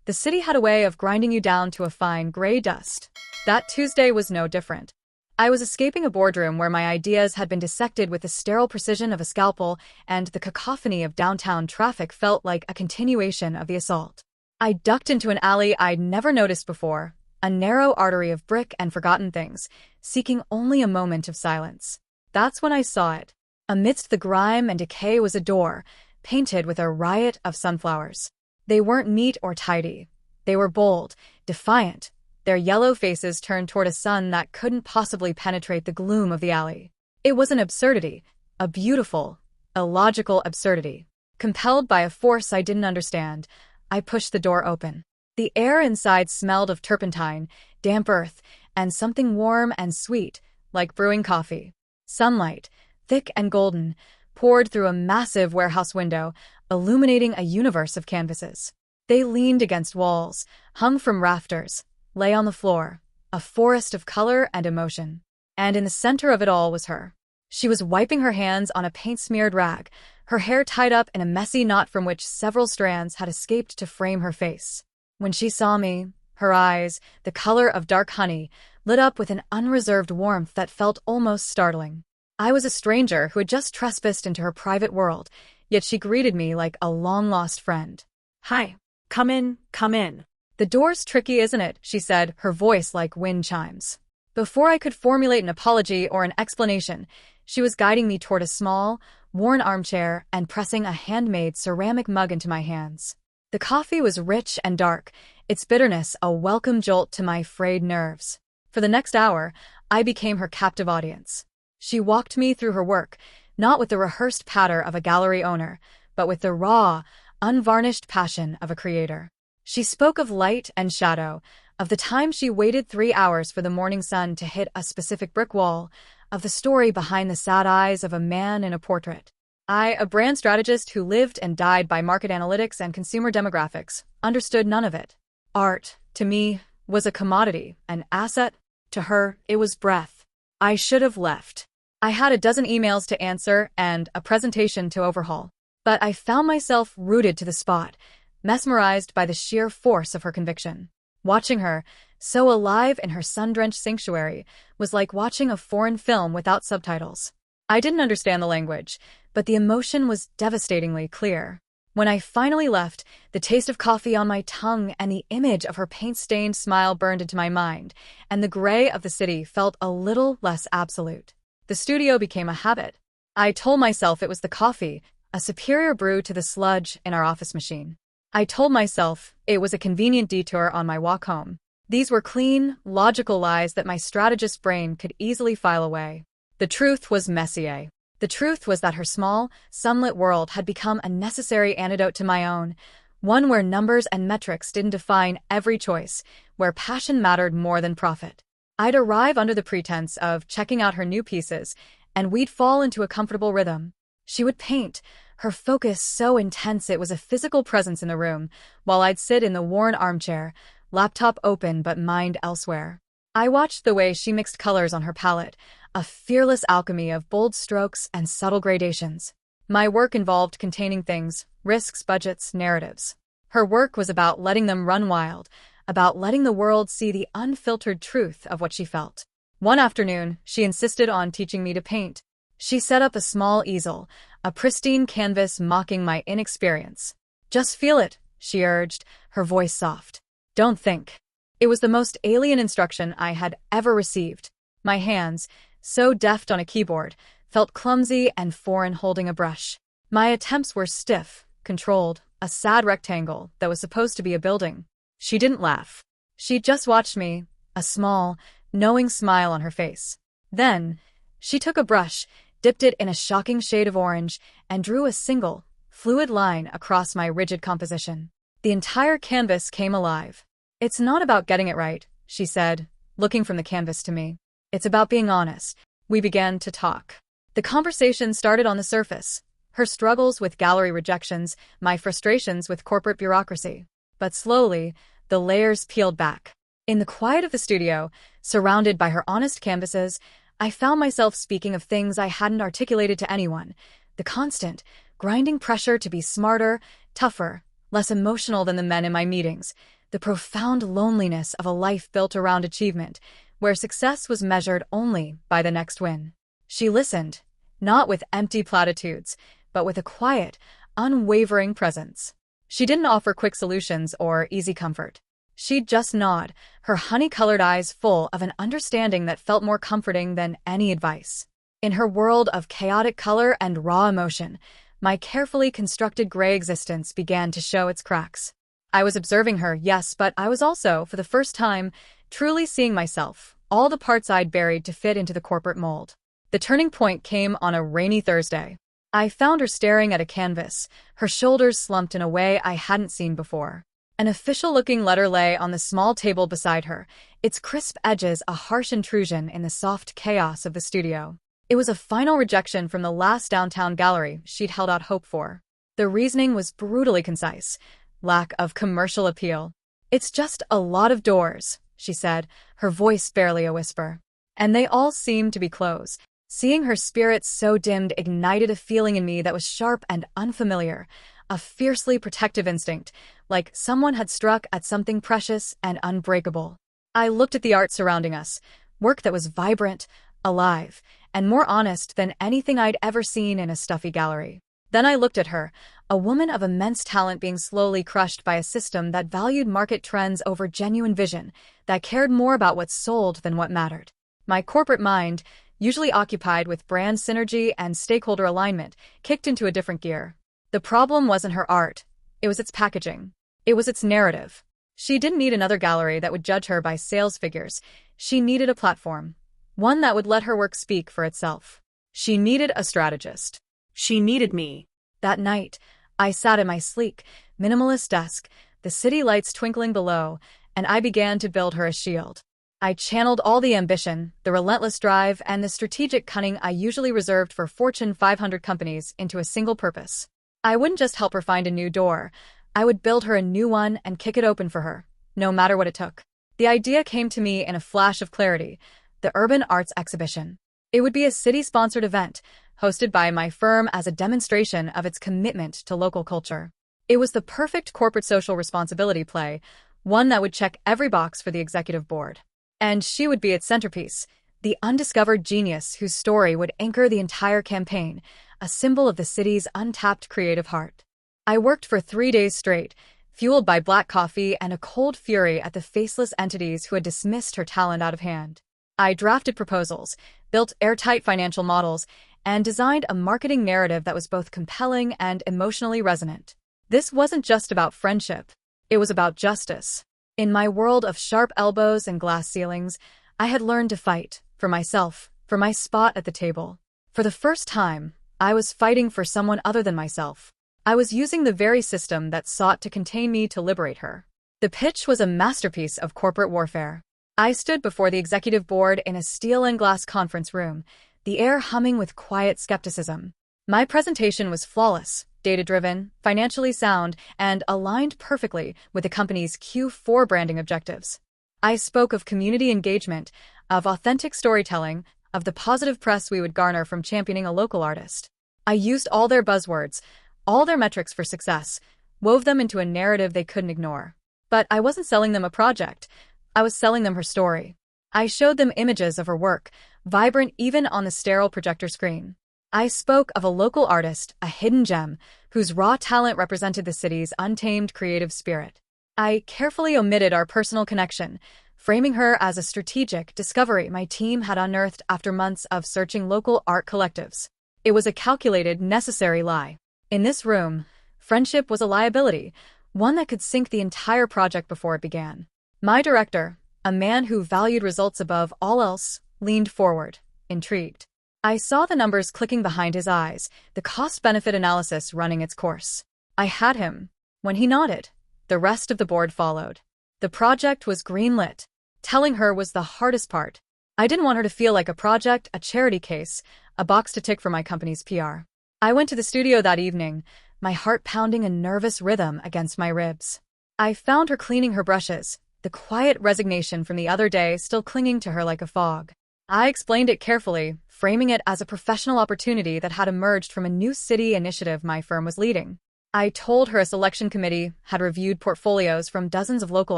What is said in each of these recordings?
The city had a way of grinding you down to a fine gray dust. That Tuesday was no different. I was escaping a boardroom where my ideas had been dissected with the sterile precision of a scalpel, and the cacophony of downtown traffic felt like a continuation of the assault. I ducked into an alley I'd never noticed before, a narrow artery of brick and forgotten things, seeking only a moment of silence. That's when I saw it. Amidst the grime and decay was a door, painted with a riot of sunflowers. They weren't neat or tidy. They were bold, defiant, their yellow faces turned toward a sun that couldn't possibly penetrate the gloom of the alley. It was an absurdity, a beautiful, illogical absurdity. Compelled by a force I didn't understand, I pushed the door open. The air inside smelled of turpentine, damp earth, and something warm and sweet, like brewing coffee. Sunlight, thick and golden, poured through a massive warehouse window, illuminating a universe of canvases. They leaned against walls, hung from rafters, lay on the floor, a forest of color and emotion. And in the center of it all was her. She was wiping her hands on a paint-smeared rag, her hair tied up in a messy knot from which several strands had escaped to frame her face. When she saw me, her eyes, the color of dark honey, lit up with an unreserved warmth that felt almost startling. I was a stranger who had just trespassed into her private world, yet she greeted me like a long-lost friend. "Hi. Come in, come in." "The door's tricky, isn't it?" she said, her voice like wind chimes. Before I could formulate an apology or an explanation, she was guiding me toward a small, worn armchair and pressing a handmade ceramic mug into my hands. The coffee was rich and dark, its bitterness a welcome jolt to my frayed nerves. For the next hour, I became her captive audience. She walked me through her work, not with the rehearsed patter of a gallery owner, but with the raw, unvarnished passion of a creator. She spoke of light and shadow, of the time she waited 3 hours for the morning sun to hit a specific brick wall, of the story behind the sad eyes of a man in a portrait. I, a brand strategist who lived and died by market analytics and consumer demographics, understood none of it. Art, to me, was a commodity, an asset. To her, it was breath. I should have left. I had a dozen emails to answer and a presentation to overhaul. But I found myself rooted to the spot, mesmerized by the sheer force of her conviction. Watching her, so alive in her sun-drenched sanctuary, was like watching a foreign film without subtitles. I didn't understand the language, but the emotion was devastatingly clear. When I finally left, the taste of coffee on my tongue and the image of her paint-stained smile burned into my mind, and the gray of the city felt a little less absolute. The studio became a habit. I told myself it was the coffee, a superior brew to the sludge in our office machine. I told myself it was a convenient detour on my walk home. These were clean, logical lies that my strategist brain could easily file away. The truth was messier. The truth was that her small, sunlit world had become a necessary antidote to my own, one where numbers and metrics didn't define every choice, where passion mattered more than profit. I'd arrive under the pretense of checking out her new pieces, and we'd fall into a comfortable rhythm. She would paint, her focus so intense it was a physical presence in the room, while I'd sit in the worn armchair, laptop open but mind elsewhere. I watched the way she mixed colors on her palette, a fearless alchemy of bold strokes and subtle gradations. My work involved containing things, risks, budgets, narratives. Her work was about letting them run wild, about letting the world see the unfiltered truth of what she felt. One afternoon, she insisted on teaching me to paint. She set up a small easel, a pristine canvas mocking my inexperience. "Just feel it," she urged, her voice soft. "Don't think." It was the most alien instruction I had ever received. My hands, so deft on a keyboard, felt clumsy and foreign holding a brush. My attempts were stiff, controlled, a sad rectangle that was supposed to be a building. She didn't laugh. She just watched me, a small, knowing smile on her face. Then, she took a brush, dipped it in a shocking shade of orange, and drew a single, fluid line across my rigid composition. The entire canvas came alive. "It's not about getting it right," she said, looking from the canvas to me. "It's about being honest." We began to talk. The conversation started on the surface. Her struggles with gallery rejections, my frustrations with corporate bureaucracy. But slowly, the layers peeled back. In the quiet of the studio, surrounded by her honest canvases, I found myself speaking of things I hadn't articulated to anyone. The constant, grinding pressure to be smarter, tougher, less emotional than the men in my meetings, the profound loneliness of a life built around achievement, where success was measured only by the next win. She listened, not with empty platitudes, but with a quiet, unwavering presence. She didn't offer quick solutions or easy comfort. She'd just nod, her honey-colored eyes full of an understanding that felt more comforting than any advice. In her world of chaotic color and raw emotion, my carefully constructed gray existence began to show its cracks. I was observing her, yes, but I was also, for the first time, truly seeing myself, all the parts I'd buried to fit into the corporate mold. The turning point came on a rainy Thursday. I found her staring at a canvas, her shoulders slumped in a way I hadn't seen before. An official-looking letter lay on the small table beside her, its crisp edges a harsh intrusion in the soft chaos of the studio. It was a final rejection from the last downtown gallery she'd held out hope for. The reasoning was brutally concise. Lack of commercial appeal. "It's just a lot of doors," she said, her voice barely a whisper. "And they all seem to be closed." Seeing her spirits so dimmed ignited a feeling in me that was sharp and unfamiliar, a fiercely protective instinct, like someone had struck at something precious and unbreakable. I looked at the art surrounding us, work that was vibrant, alive, and more honest than anything I'd ever seen in a stuffy gallery. Then I looked at her, a woman of immense talent being slowly crushed by a system that valued market trends over genuine vision, that cared more about what sold than what mattered. My corporate mind, usually occupied with brand synergy and stakeholder alignment, kicked into a different gear. The problem wasn't her art. It was its packaging. It was its narrative. She didn't need another gallery that would judge her by sales figures. She needed a platform. One that would let her work speak for itself. She needed a strategist. She needed me. That night, I sat at my sleek, minimalist desk, the city lights twinkling below, and I began to build her a shield. I channeled all the ambition, the relentless drive, and the strategic cunning I usually reserved for Fortune 500 companies into a single purpose. I wouldn't just help her find a new door. I would build her a new one and kick it open for her, no matter what it took. The idea came to me in a flash of clarity: the Urban Arts Exhibition. It would be a city-sponsored event, hosted by my firm as a demonstration of its commitment to local culture. It was the perfect corporate social responsibility play, one that would check every box for the executive board. And she would be its centerpiece, the undiscovered genius whose story would anchor the entire campaign, a symbol of the city's untapped creative heart. I worked for 3 days straight, fueled by black coffee and a cold fury at the faceless entities who had dismissed her talent out of hand. I drafted proposals, built airtight financial models, and designed a marketing narrative that was both compelling and emotionally resonant. This wasn't just about friendship. It was about justice. In my world of sharp elbows and glass ceilings, I had learned to fight, for myself, for my spot at the table. For the first time, I was fighting for someone other than myself. I was using the very system that sought to contain me to liberate her. The pitch was a masterpiece of corporate warfare. I stood before the executive board in a steel and glass conference room, the air humming with quiet skepticism. My presentation was flawless, data-driven, financially sound, and aligned perfectly with the company's Q4 branding objectives. I spoke of community engagement, of authentic storytelling, of the positive press we would garner from championing a local artist. I used all their buzzwords, all their metrics for success, wove them into a narrative they couldn't ignore. But I wasn't selling them a project. I was selling them her story. I showed them images of her work, vibrant even on the sterile projector screen. I spoke of a local artist, a hidden gem, whose raw talent represented the city's untamed creative spirit. I carefully omitted our personal connection, framing her as a strategic discovery my team had unearthed after months of searching local art collectives. It was a calculated, necessary lie. In this room, friendship was a liability, one that could sink the entire project before it began. My director, a man who valued results above all else, leaned forward, intrigued. I saw the numbers clicking behind his eyes, the cost-benefit analysis running its course. I had him. When he nodded, the rest of the board followed. The project was greenlit. Telling her was the hardest part. I didn't want her to feel like a project, a charity case, a box to tick for my company's PR. I went to the studio that evening, my heart pounding a nervous rhythm against my ribs. I found her cleaning her brushes, the quiet resignation from the other day still clinging to her like a fog. I explained it carefully, framing it as a professional opportunity that had emerged from a new city initiative my firm was leading. I told her a selection committee had reviewed portfolios from dozens of local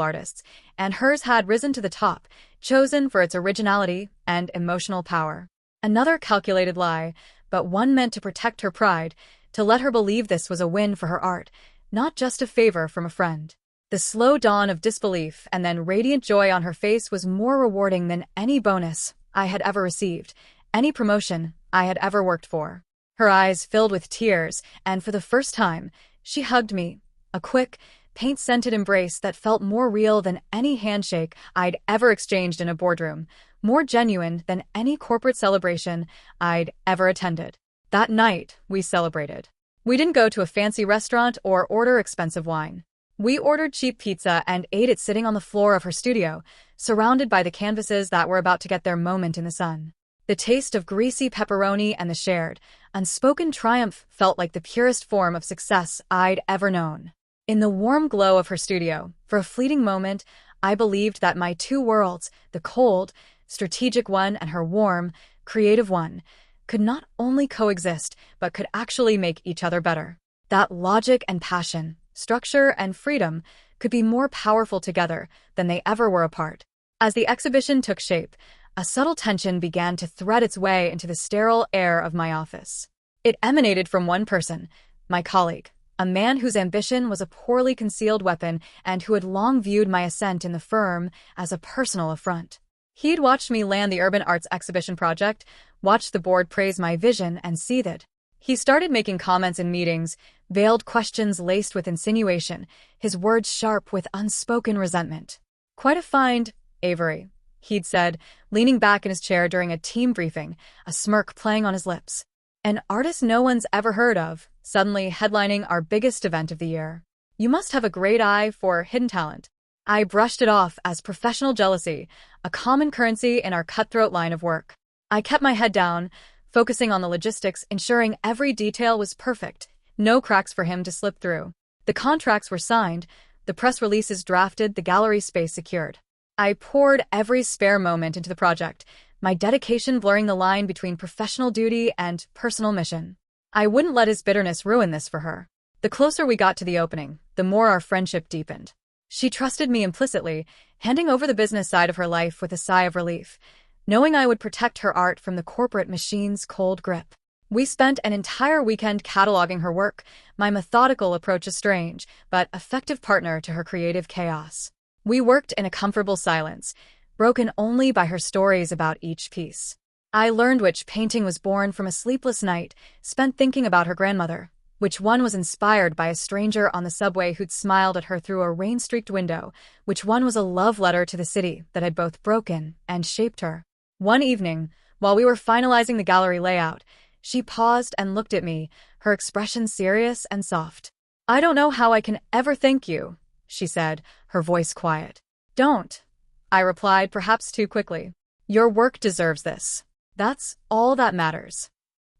artists, and hers had risen to the top, chosen for its originality and emotional power. Another calculated lie, but one meant to protect her pride, to let her believe this was a win for her art, not just a favor from a friend. The slow dawn of disbelief and then radiant joy on her face was more rewarding than any bonus I had ever received, any promotion I had ever worked for. Her eyes filled with tears, and for the first time, she hugged me, a quick, paint-scented embrace that felt more real than any handshake I'd ever exchanged in a boardroom, more genuine than any corporate celebration I'd ever attended. That night, we celebrated. We didn't go to a fancy restaurant or order expensive wine. We ordered cheap pizza and ate it sitting on the floor of her studio, surrounded by the canvases that were about to get their moment in the sun. The taste of greasy pepperoni and the shared, unspoken triumph felt like the purest form of success I'd ever known. In the warm glow of her studio, for a fleeting moment, I believed that my two worlds, the cold, strategic one and her warm, creative one, could not only coexist, but could actually make each other better. That logic and passion, structure and freedom could be more powerful together than they ever were apart. As the exhibition took shape, a subtle tension began to thread its way into the sterile air of my office. It emanated from one person, my colleague, a man whose ambition was a poorly concealed weapon and who had long viewed my ascent in the firm as a personal affront. He'd watched me land the Urban Arts Exhibition project, watched the board praise my vision, and seethed. He started making comments in meetings, veiled questions laced with insinuation, his words sharp with unspoken resentment. "Quite a find, Avery," he'd said, leaning back in his chair during a team briefing, a smirk playing on his lips. "An artist no one's ever heard of, suddenly headlining our biggest event of the year. You must have a great eye for hidden talent." I brushed it off as professional jealousy, a common currency in our cutthroat line of work. I kept my head down, focusing on the logistics, ensuring every detail was perfect, no cracks for him to slip through. The contracts were signed, the press releases drafted, the gallery space secured. I poured every spare moment into the project, my dedication blurring the line between professional duty and personal mission. I wouldn't let his bitterness ruin this for her. The closer we got to the opening, the more our friendship deepened. She trusted me implicitly, handing over the business side of her life with a sigh of relief, knowing I would protect her art from the corporate machine's cold grip. We spent an entire weekend cataloging her work, my methodical approach a strange but effective partner to her creative chaos. We worked in a comfortable silence, broken only by her stories about each piece. I learned which painting was born from a sleepless night spent thinking about her grandmother, which one was inspired by a stranger on the subway who'd smiled at her through a rain-streaked window, which one was a love letter to the city that had both broken and shaped her. One evening, while we were finalizing the gallery layout, she paused and looked at me, her expression serious and soft. "I don't know how I can ever thank you," she said, her voice quiet. "Don't," I replied, perhaps too quickly. "Your work deserves this. That's all that matters."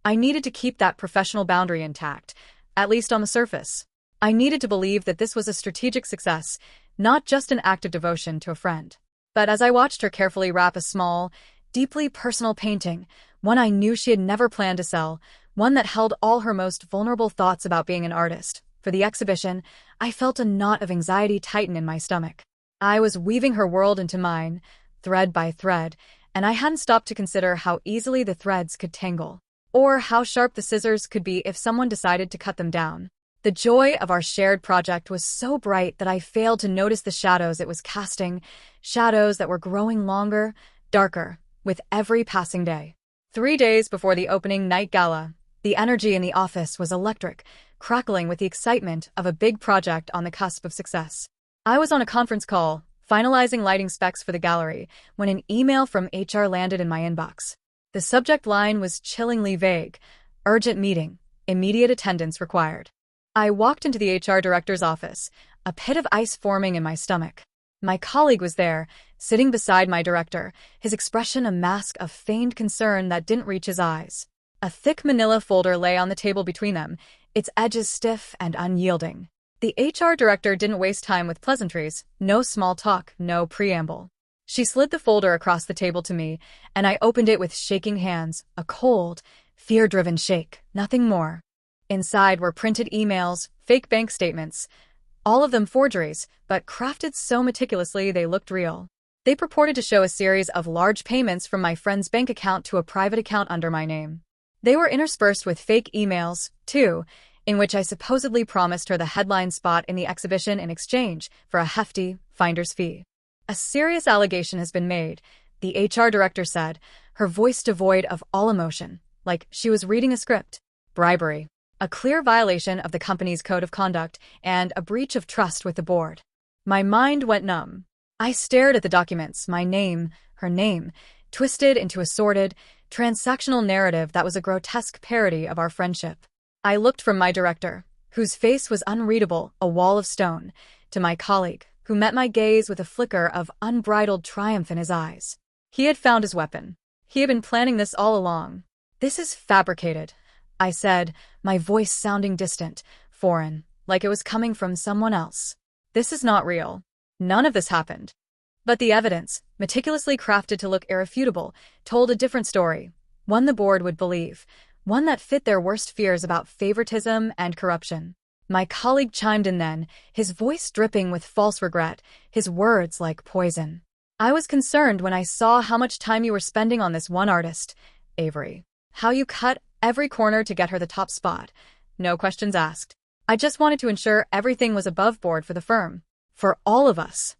I needed to keep that professional boundary intact, at least on the surface. I needed to believe that this was a strategic success, not just an act of devotion to a friend. But as I watched her carefully wrap a small, deeply personal painting, one I knew she had never planned to sell, one that held all her most vulnerable thoughts about being an artist, for the exhibition, I felt a knot of anxiety tighten in my stomach. I was weaving her world into mine, thread by thread, and I hadn't stopped to consider how easily the threads could tangle, or how sharp the scissors could be if someone decided to cut them down. The joy of our shared project was so bright that I failed to notice the shadows it was casting, shadows that were growing longer, darker, with every passing day. 3 days before the opening night gala, the energy in the office was electric, crackling with the excitement of a big project on the cusp of success. I was on a conference call, finalizing lighting specs for the gallery, when an email from HR landed in my inbox. The subject line was chillingly vague: urgent meeting, immediate attendance required. I walked into the HR director's office, a pit of ice forming in my stomach. My colleague was there, sitting beside my director, his expression a mask of feigned concern that didn't reach his eyes. A thick manila folder lay on the table between them, its edges stiff and unyielding. The HR director didn't waste time with pleasantries, no small talk, no preamble. She slid the folder across the table to me, and I opened it with shaking hands, a cold, fear-driven shake, nothing more. Inside were printed emails, fake bank statements, all of them forgeries, but crafted so meticulously they looked real. They purported to show a series of large payments from my friend's bank account to a private account under my name. They were interspersed with fake emails, too, in which I supposedly promised her the headline spot in the exhibition in exchange for a hefty finder's fee. A serious allegation has been made, the HR director said, her voice devoid of all emotion, like she was reading a script. Bribery. A clear violation of the company's code of conduct and a breach of trust with the board. My mind went numb. I stared at the documents, my name, her name, twisted into a sordid, transactional narrative that was a grotesque parody of our friendship. I looked from my director, whose face was unreadable, a wall of stone, to my colleague, who met my gaze with a flicker of unbridled triumph in his eyes. He had found his weapon. He had been planning this all along. This is fabricated, I said, my voice sounding distant, foreign, like it was coming from someone else. This is not real. None of this happened. But the evidence, meticulously crafted to look irrefutable, told a different story, one the board would believe, one that fit their worst fears about favoritism and corruption. My colleague chimed in then, his voice dripping with false regret, his words like poison. I was concerned when I saw how much time you were spending on this one artist, Avery. How you cut every corner to get her the top spot. No questions asked. I just wanted to ensure everything was above board for the firm. For all of us.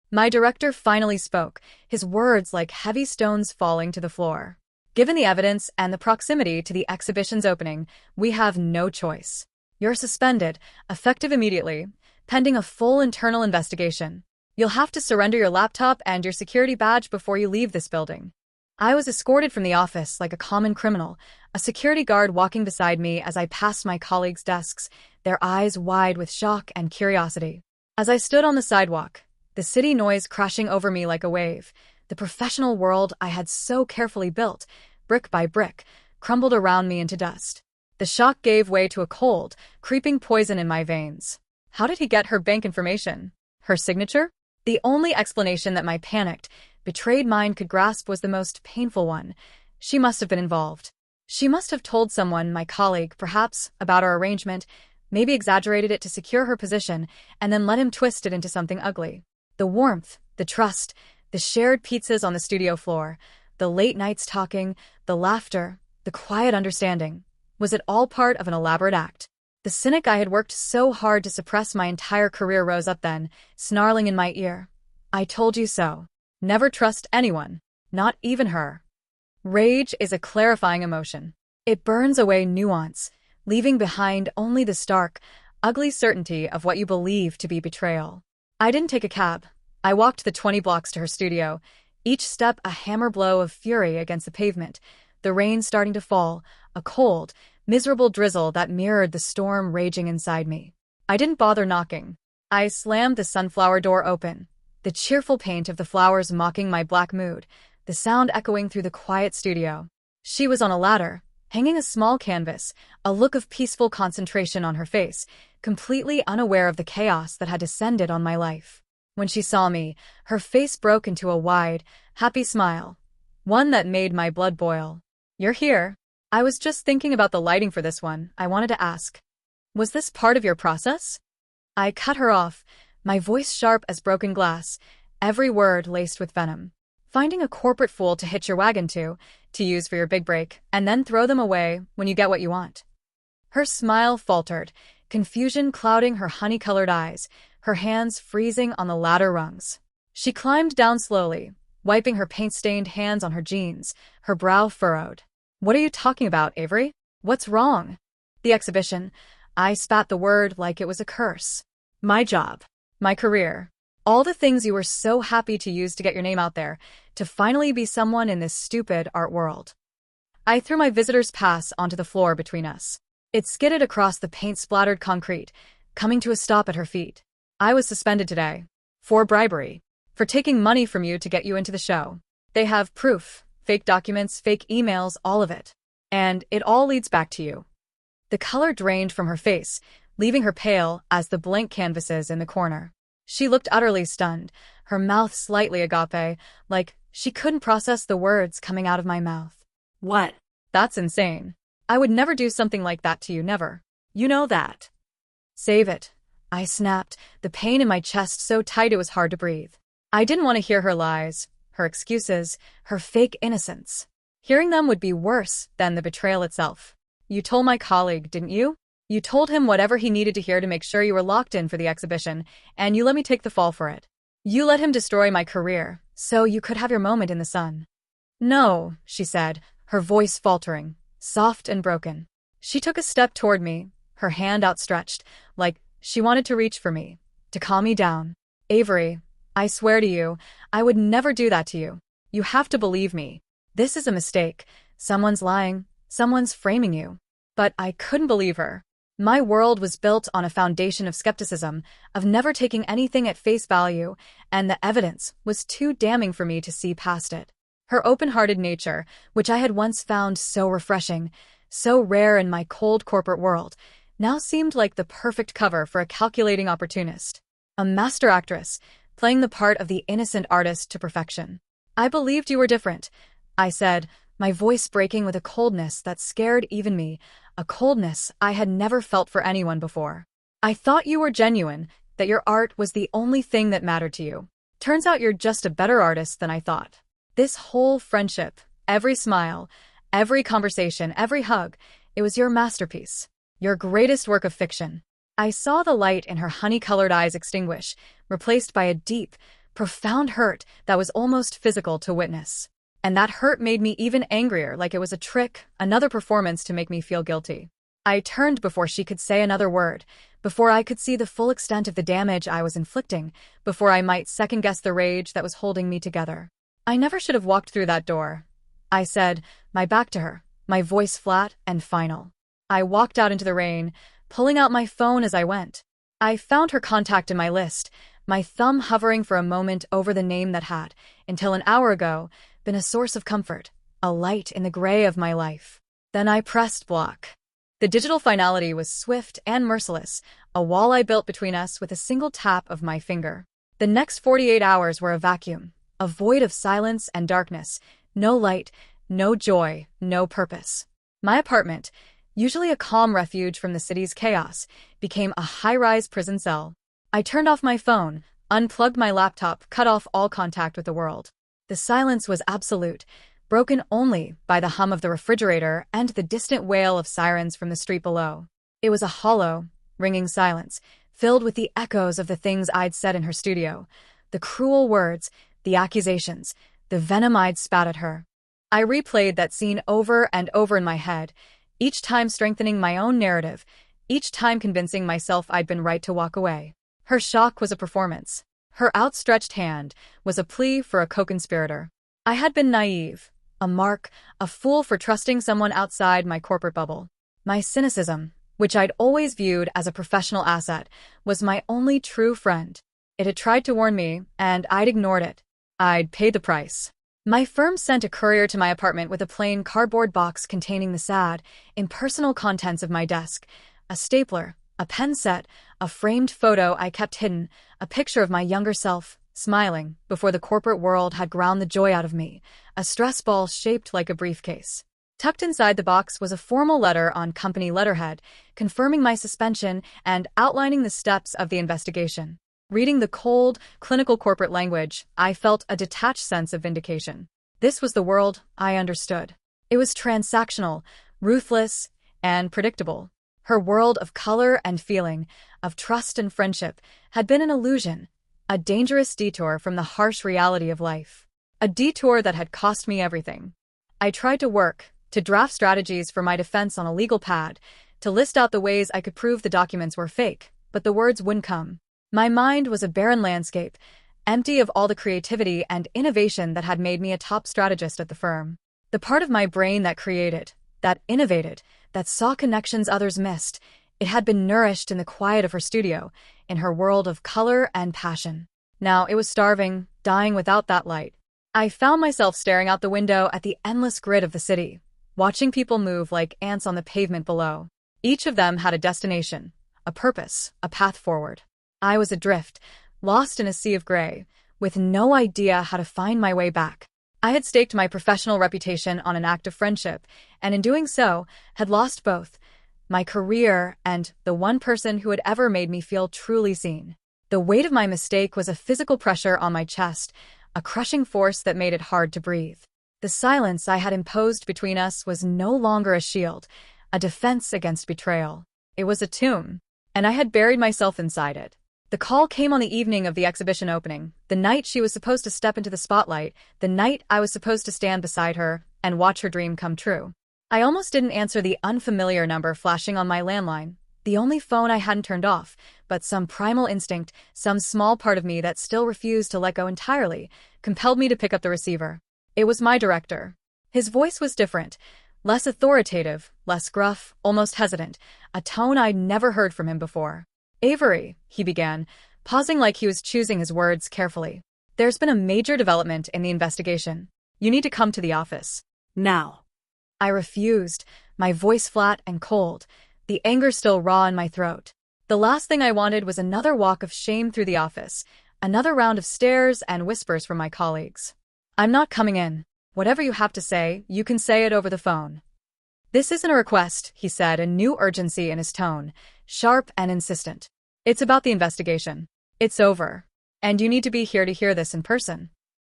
My director finally spoke, his words like heavy stones falling to the floor. Given the evidence and the proximity to the exhibition's opening, we have no choice. You're suspended, effective immediately, pending a full internal investigation. You'll have to surrender your laptop and your security badge before you leave this building. I was escorted from the office like a common criminal, a security guard walking beside me as I passed my colleagues' desks, their eyes wide with shock and curiosity. As I stood on the sidewalk, the city noise crashing over me like a wave, the professional world I had so carefully built, brick by brick, crumbled around me into dust. The shock gave way to a cold, creeping poison in my veins. How did he get her bank information? Her signature? The only explanation that my panicked, betrayed mind could grasp was the most painful one. She must have been involved. She must have told someone, my colleague, perhaps, about our arrangement, maybe exaggerated it to secure her position, and then let him twist it into something ugly. The warmth, the trust, the shared pizzas on the studio floor, the late nights talking, the laughter, the quiet understanding. Was it all part of an elaborate act? The cynic I had worked so hard to suppress my entire career rose up then, snarling in my ear. I told you so. Never trust anyone, not even her. Rage is a clarifying emotion. It burns away nuance, leaving behind only the stark, ugly certainty of what you believe to be betrayal. I didn't take a cab. I walked the 20 blocks to her studio, each step a hammer blow of fury against the pavement, the rain starting to fall, a cold, miserable drizzle that mirrored the storm raging inside me. I didn't bother knocking. I slammed the sunflower door open, the cheerful paint of the flowers mocking my black mood, the sound echoing through the quiet studio. She was on a ladder, hanging a small canvas, a look of peaceful concentration on her face, completely unaware of the chaos that had descended on my life. When she saw me, her face broke into a wide, happy smile, one that made my blood boil. You're here. I was just thinking about the lighting for this one. I wanted to ask. Was this part of your process? I cut her off, my voice sharp as broken glass, every word laced with venom. Finding a corporate fool to hitch your wagon to use for your big break, and then throw them away when you get what you want. Her smile faltered, confusion clouding her honey-colored eyes, her hands freezing on the ladder rungs. She climbed down slowly, wiping her paint-stained hands on her jeans, her brow furrowed. What are you talking about, Avery? What's wrong? The exhibition. I spat the word like it was a curse. My job. My career. All the things you were so happy to use to get your name out there, to finally be someone in this stupid art world. I threw my visitor's pass onto the floor between us. It skidded across the paint-splattered concrete, coming to a stop at her feet. I was suspended today. For bribery. For taking money from you to get you into the show. They have proof. Fake documents, fake emails, all of it. And it all leads back to you. The color drained from her face, leaving her pale as the blank canvases in the corner. She looked utterly stunned, her mouth slightly agape, like she couldn't process the words coming out of my mouth. What? That's insane. I would never do something like that to you, never. You know that. Save it. I snapped, the pain in my chest so tight it was hard to breathe. I didn't want to hear her lies, her excuses, her fake innocence. Hearing them would be worse than the betrayal itself. You told my colleague, didn't you? You told him whatever he needed to hear to make sure you were locked in for the exhibition, and you let me take the fall for it. You let him destroy my career, so you could have your moment in the sun. No, she said, her voice faltering, soft and broken. She took a step toward me, her hand outstretched, like she wanted to reach for me, to calm me down. Avery, I swear to you, I would never do that to you. You have to believe me. This is a mistake. Someone's lying. Someone's framing you. But I couldn't believe her. My world was built on a foundation of skepticism, of never taking anything at face value, and the evidence was too damning for me to see past it. Her open-hearted nature, which I had once found so refreshing, so rare in my cold corporate world, now seemed like the perfect cover for a calculating opportunist. A master actress, playing the part of the innocent artist to perfection. I believed you were different, I said, my voice breaking with a coldness that scared even me, a coldness I had never felt for anyone before. I thought you were genuine, that your art was the only thing that mattered to you. Turns out you're just a better artist than I thought. This whole friendship, every smile, every conversation, every hug, it was your masterpiece, your greatest work of fiction. I saw the light in her honey-colored eyes extinguish, replaced by a deep, profound hurt that was almost physical to witness. And that hurt made me even angrier, like it was a trick, another performance to make me feel guilty. I turned before she could say another word, before I could see the full extent of the damage I was inflicting, before I might second-guess the rage that was holding me together. I never should have walked through that door, I said, my back to her, my voice flat and final. I walked out into the rain, pulling out my phone as I went. I found her contact in my list, my thumb hovering for a moment over the name that had, until an hour ago, been a source of comfort, a light in the gray of my life. Then I pressed block. The digital finality was swift and merciless, a wall I built between us with a single tap of my finger. The next 48 hours were a vacuum, a void of silence and darkness, no light, no joy, no purpose. My apartment, usually a calm refuge from the city's chaos, became a high-rise prison cell. I turned off my phone, unplugged my laptop, cut off all contact with the world. The silence was absolute, broken only by the hum of the refrigerator and the distant wail of sirens from the street below. It was a hollow, ringing silence, filled with the echoes of the things I'd said in her studio, the cruel words, the accusations, the venom I'd spat at her. I replayed that scene over and over in my head, each time strengthening my own narrative, each time convincing myself I'd been right to walk away. Her shock was a performance. Her outstretched hand was a plea for a co-conspirator. I had been naive, a mark, a fool for trusting someone outside my corporate bubble. My cynicism, which I'd always viewed as a professional asset, was my only true friend. It had tried to warn me, and I'd ignored it. I'd paid the price. My firm sent a courier to my apartment with a plain cardboard box containing the sad, impersonal contents of my desk, a stapler, a pen set, a framed photo I kept hidden, a picture of my younger self, smiling, before the corporate world had ground the joy out of me, a stress ball shaped like a briefcase. Tucked inside the box was a formal letter on company letterhead, confirming my suspension and outlining the steps of the investigation. Reading the cold, clinical corporate language, I felt a detached sense of vindication. This was the world I understood. It was transactional, ruthless, and predictable. Her world of color and feeling, of trust and friendship, had been an illusion, a dangerous detour from the harsh reality of life. A detour that had cost me everything. I tried to work, to draft strategies for my defense on a legal pad, to list out the ways I could prove the documents were fake, but the words wouldn't come. My mind was a barren landscape, empty of all the creativity and innovation that had made me a top strategist at the firm. The part of my brain that created, that innovated, that saw connections others missed, it had been nourished in the quiet of her studio, in her world of color and passion. Now it was starving, dying without that light. I found myself staring out the window at the endless grid of the city, watching people move like ants on the pavement below. Each of them had a destination, a purpose, a path forward. I was adrift, lost in a sea of gray, with no idea how to find my way back. I had staked my professional reputation on an act of friendship, and in doing so, had lost both, my career, and the one person who had ever made me feel truly seen. The weight of my mistake was a physical pressure on my chest, a crushing force that made it hard to breathe. The silence I had imposed between us was no longer a shield, a defense against betrayal. It was a tomb, and I had buried myself inside it. The call came on the evening of the exhibition opening, the night she was supposed to step into the spotlight, the night I was supposed to stand beside her and watch her dream come true. I almost didn't answer the unfamiliar number flashing on my landline, the only phone I hadn't turned off, but some primal instinct, some small part of me that still refused to let go entirely, compelled me to pick up the receiver. It was my director. His voice was different, less authoritative, less gruff, almost hesitant, a tone I'd never heard from him before. "Avery," he began, pausing like he was choosing his words carefully. "There's been a major development in the investigation. You need to come to the office." Now. I refused, my voice flat and cold, the anger still raw in my throat. The last thing I wanted was another walk of shame through the office, another round of stares and whispers from my colleagues. "I'm not coming in. Whatever you have to say, you can say it over the phone." "This isn't a request," he said, a new urgency in his tone, sharp and insistent. "It's about the investigation. It's over. And you need to be here to hear this in person."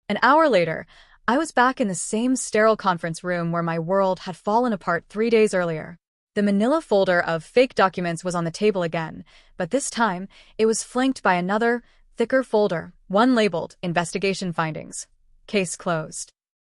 An hour later, I was back in the same sterile conference room where my world had fallen apart 3 days earlier. The manila folder of fake documents was on the table again, but this time it was flanked by another, thicker folder, one labeled Investigation Findings. Case closed.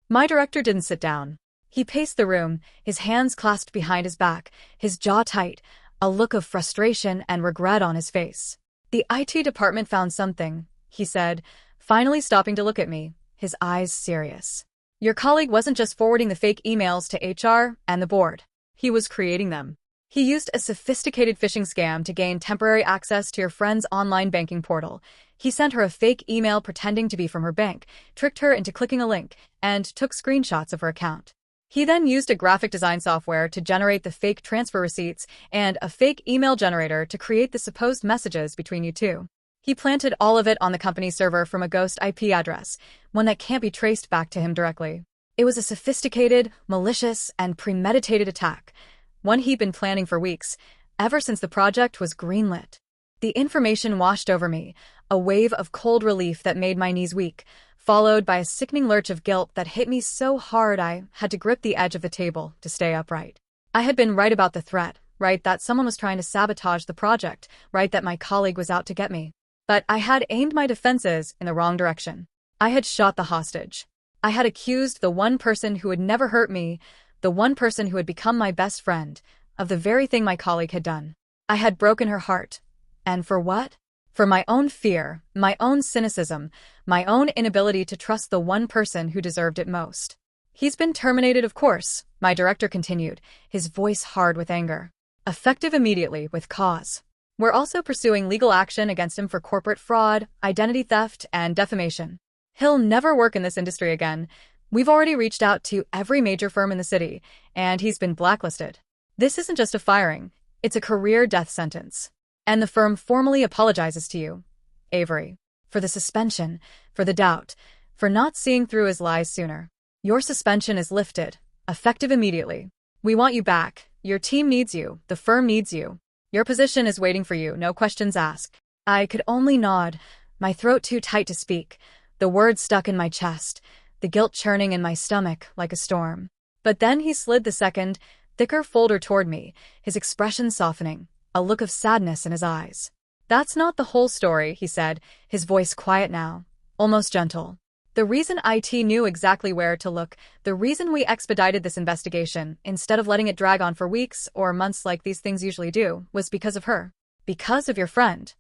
My director didn't sit down. He paced the room, his hands clasped behind his back, his jaw tight, a look of frustration and regret on his face. "The IT department found something," he said, finally stopping to look at me, his eyes serious. "Your colleague wasn't just forwarding the fake emails to HR and the board. He was creating them. He used a sophisticated phishing scam to gain temporary access to your friend's online banking portal. He sent her a fake email pretending to be from her bank, tricked her into clicking a link, and took screenshots of her account. He then used a graphic design software to generate the fake transfer receipts and a fake email generator to create the supposed messages between you two. He planted all of it on the company server from a ghost IP address, one that can't be traced back to him directly. It was a sophisticated, malicious, and premeditated attack, one he'd been planning for weeks, ever since the project was greenlit. The information washed over me, a wave of cold relief that made my knees weak, followed by a sickening lurch of guilt that hit me so hard I had to grip the edge of the table to stay upright. I had been right about the threat, right that someone was trying to sabotage the project, right that my colleague was out to get me. But I had aimed my defenses in the wrong direction. I had shot the hostage. I had accused the one person who had never hurt me, the one person who had become my best friend, of the very thing my colleague had done. I had broken her heart. And for what? For my own fear, my own cynicism, my own inability to trust the one person who deserved it most. "He's been terminated, of course," my director continued, his voice hard with anger. "Effective immediately, with cause. We're also pursuing legal action against him for corporate fraud, identity theft, and defamation. He'll never work in this industry again. We've already reached out to every major firm in the city, and he's been blacklisted. This isn't just a firing, it's a career death sentence. And the firm formally apologizes to you, Avery, for the suspension, for the doubt, for not seeing through his lies sooner. Your suspension is lifted, effective immediately. We want you back. Your team needs you. The firm needs you. Your position is waiting for you, no questions asked." I could only nod, my throat too tight to speak, the words stuck in my chest, the guilt churning in my stomach like a storm. But then he slid the second, thicker folder toward me, his expression softening, a look of sadness in his eyes. "That's not the whole story," he said, his voice quiet now, almost gentle. "The reason IT knew exactly where to look, the reason we expedited this investigation, instead of letting it drag on for weeks or months like these things usually do, was because of her. Because of your friend."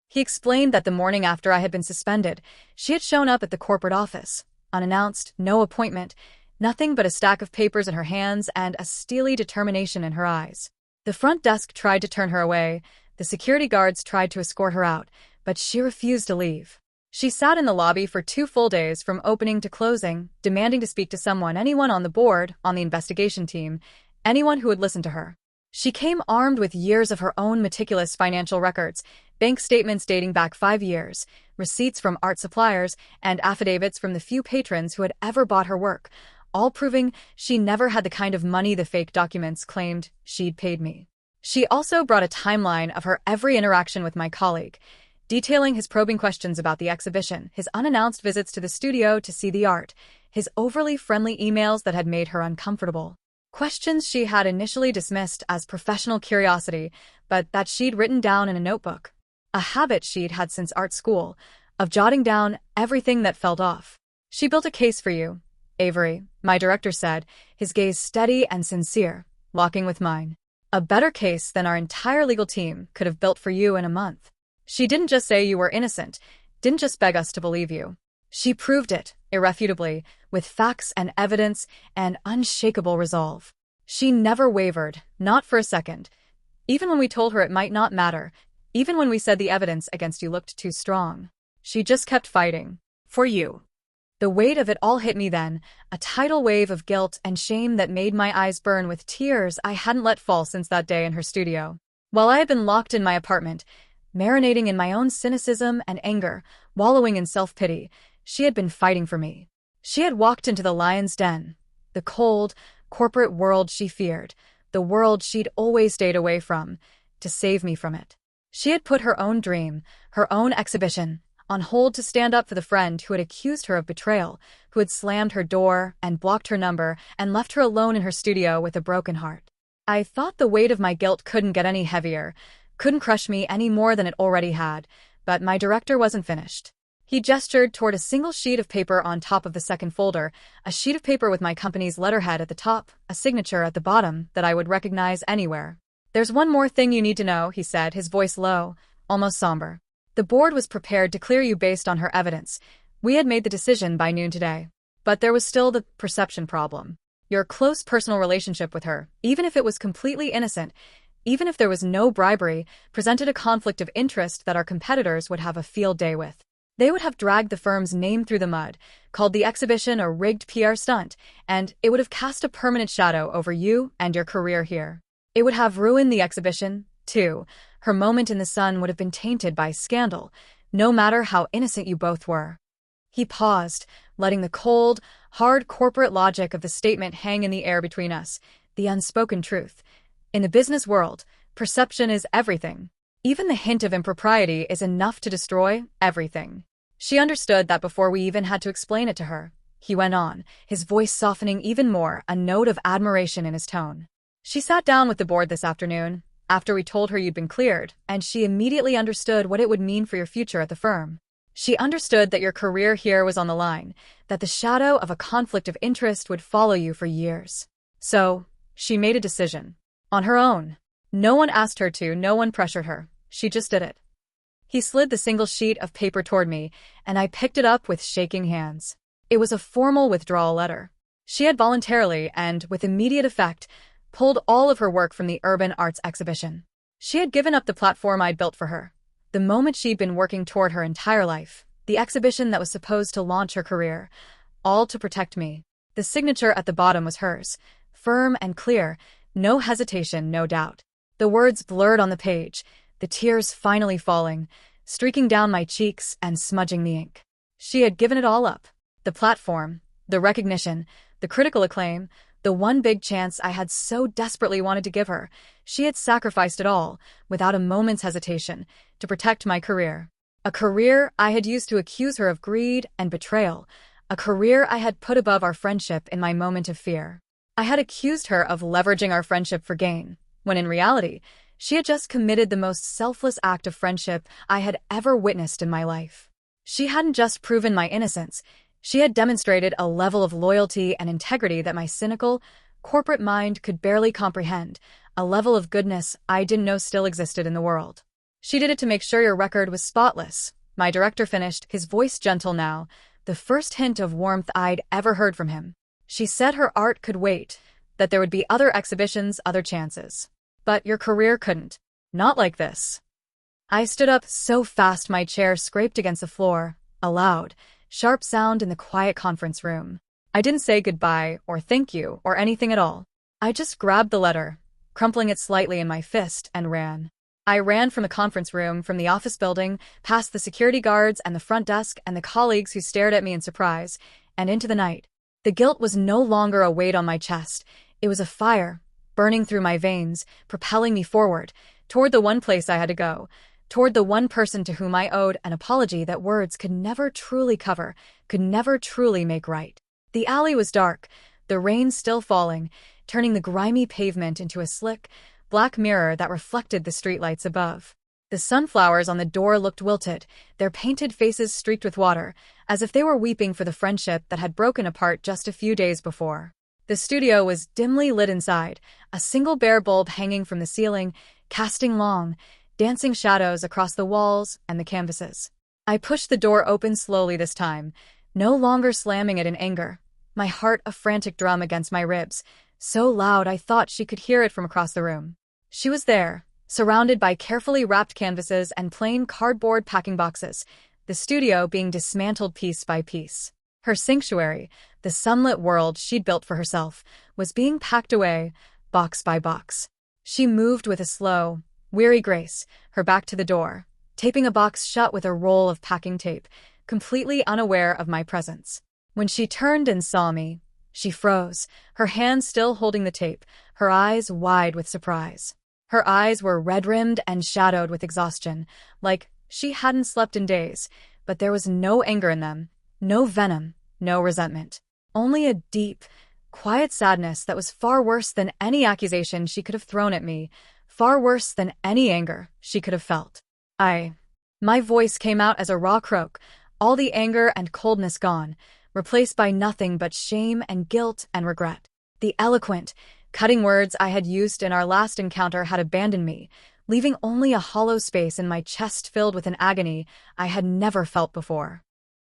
He explained that the morning after I had been suspended, she had shown up at the corporate office, unannounced, no appointment, nothing but a stack of papers in her hands and a steely determination in her eyes. The front desk tried to turn her away, the security guards tried to escort her out, but she refused to leave. She sat in the lobby for 2 full days from opening to closing, demanding to speak to someone, anyone on the board, on the investigation team, anyone who would listen to her. She came armed with years of her own meticulous financial records, bank statements dating back 5 years, receipts from art suppliers, and affidavits from the few patrons who had ever bought her work, all proving she never had the kind of money the fake documents claimed she'd paid me. She also brought a timeline of her every interaction with my colleague, detailing his probing questions about the exhibition, his unannounced visits to the studio to see the art, his overly friendly emails that had made her uncomfortable. Questions she had initially dismissed as professional curiosity, but that she'd written down in a notebook. A habit she'd had since art school, of jotting down everything that felt off. "She built a case for you, Avery," my director said, his gaze steady and sincere, locking with mine. "A better case than our entire legal team could have built for you in a month. She didn't just say you were innocent, didn't just beg us to believe you. She proved it, irrefutably, with facts and evidence and unshakable resolve. She never wavered, not for a second. Even when we told her it might not matter, even when we said the evidence against you looked too strong. She just kept fighting. For you." The weight of it all hit me then, a tidal wave of guilt and shame that made my eyes burn with tears I hadn't let fall since that day in her studio. While I had been locked in my apartment, marinating in my own cynicism and anger, wallowing in self-pity, she had been fighting for me. She had walked into the lion's den, the cold, corporate world she feared, the world she'd always stayed away from, to save me from it. She had put her own dream, her own exhibition, on hold to stand up for the friend who had accused her of betrayal, who had slammed her door and blocked her number and left her alone in her studio with a broken heart. I thought the weight of my guilt couldn't get any heavier, couldn't crush me any more than it already had, but my director wasn't finished. He gestured toward a single sheet of paper on top of the second folder, a sheet of paper with my company's letterhead at the top, a signature at the bottom that I would recognize anywhere. "There's one more thing you need to know," he said, his voice low, almost somber. "The board was prepared to clear you based on her evidence. We had made the decision by noon today. But there was still the perception problem. Your close personal relationship with her, even if it was completely innocent, even if there was no bribery, presented a conflict of interest that our competitors would have a field day with. They would have dragged the firm's name through the mud, called the exhibition a rigged PR stunt, and it would have cast a permanent shadow over you and your career here. It would have ruined the exhibition, too. Her moment in the sun would have been tainted by scandal, no matter how innocent you both were." He paused, letting the cold, hard corporate logic of the statement hang in the air between us, the unspoken truth. In the business world, perception is everything. Even the hint of impropriety is enough to destroy everything. She understood that before we even had to explain it to her. He went on, his voice softening even more, a note of admiration in his tone. "She sat down with the board this afternoon, after we told her you'd been cleared, and she immediately understood what it would mean for your future at the firm. She understood that your career here was on the line, that the shadow of a conflict of interest would follow you for years. So, she made a decision. On her own. No one asked her to, no one pressured her. She just did it." He slid the single sheet of paper toward me, and I picked it up with shaking hands. It was a formal withdrawal letter. She had voluntarily, and with immediate effect, pulled all of her work from the Urban Arts exhibition. She had given up the platform I'd built for her, the moment she'd been working toward her entire life, the exhibition that was supposed to launch her career, all to protect me. The signature at the bottom was hers, firm and clear, no hesitation, no doubt. The words blurred on the page, the tears finally falling, streaking down my cheeks and smudging the ink. She had given it all up. The platform, the recognition, the critical acclaim, the one big chance I had so desperately wanted to give her. She had sacrificed it all, without a moment's hesitation, to protect my career. A career I had used to accuse her of greed and betrayal. A career I had put above our friendship in my moment of fear. I had accused her of leveraging our friendship for gain, when in reality, she had just committed the most selfless act of friendship I had ever witnessed in my life. She hadn't just proven my innocence, she had demonstrated a level of loyalty and integrity that my cynical, corporate mind could barely comprehend, a level of goodness I didn't know still existed in the world. "She did it to make sure your record was spotless," my director finished, his voice gentle now, the first hint of warmth I'd ever heard from him. "She said her art could wait, that there would be other exhibitions, other chances. But your career couldn't. Not like this." I stood up so fast my chair scraped against the floor, a loud, sharp sound in the quiet conference room. I didn't say goodbye or thank you or anything at all. I just grabbed the letter, crumpling it slightly in my fist, and ran. I ran from the conference room, from the office building, past the security guards and the front desk and the colleagues who stared at me in surprise, and into the night. The guilt was no longer a weight on my chest. It was a fire, burning through my veins, propelling me forward, toward the one place I had to go, toward the one person to whom I owed an apology that words could never truly cover, could never truly make right. The alley was dark, the rain still falling, turning the grimy pavement into a slick, black mirror that reflected the streetlights above. The sunflowers on the door looked wilted, their painted faces streaked with water, as if they were weeping for the friendship that had broken apart just a few days before. The studio was dimly lit inside, a single bare bulb hanging from the ceiling, casting long, dancing shadows across the walls and the canvases. I pushed the door open slowly this time, no longer slamming it in anger, my heart a frantic drum against my ribs, so loud I thought she could hear it from across the room. She was there, surrounded by carefully wrapped canvases and plain cardboard packing boxes, the studio being dismantled piece by piece. Her sanctuary, the sunlit world she'd built for herself, was being packed away, box by box. She moved with a slow, weary grace, her back to the door, taping a box shut with a roll of packing tape, completely unaware of my presence. When she turned and saw me, she froze, her hand still holding the tape, her eyes wide with surprise. Her eyes were red-rimmed and shadowed with exhaustion, like she hadn't slept in days, but there was no anger in them, no venom, no resentment. Only a deep, quiet sadness that was far worse than any accusation she could have thrown at me, far worse than any anger she could have felt. My voice came out as a raw croak, all the anger and coldness gone, replaced by nothing but shame and guilt and regret. The eloquent, cutting words I had used in our last encounter had abandoned me, leaving only a hollow space in my chest filled with an agony I had never felt before.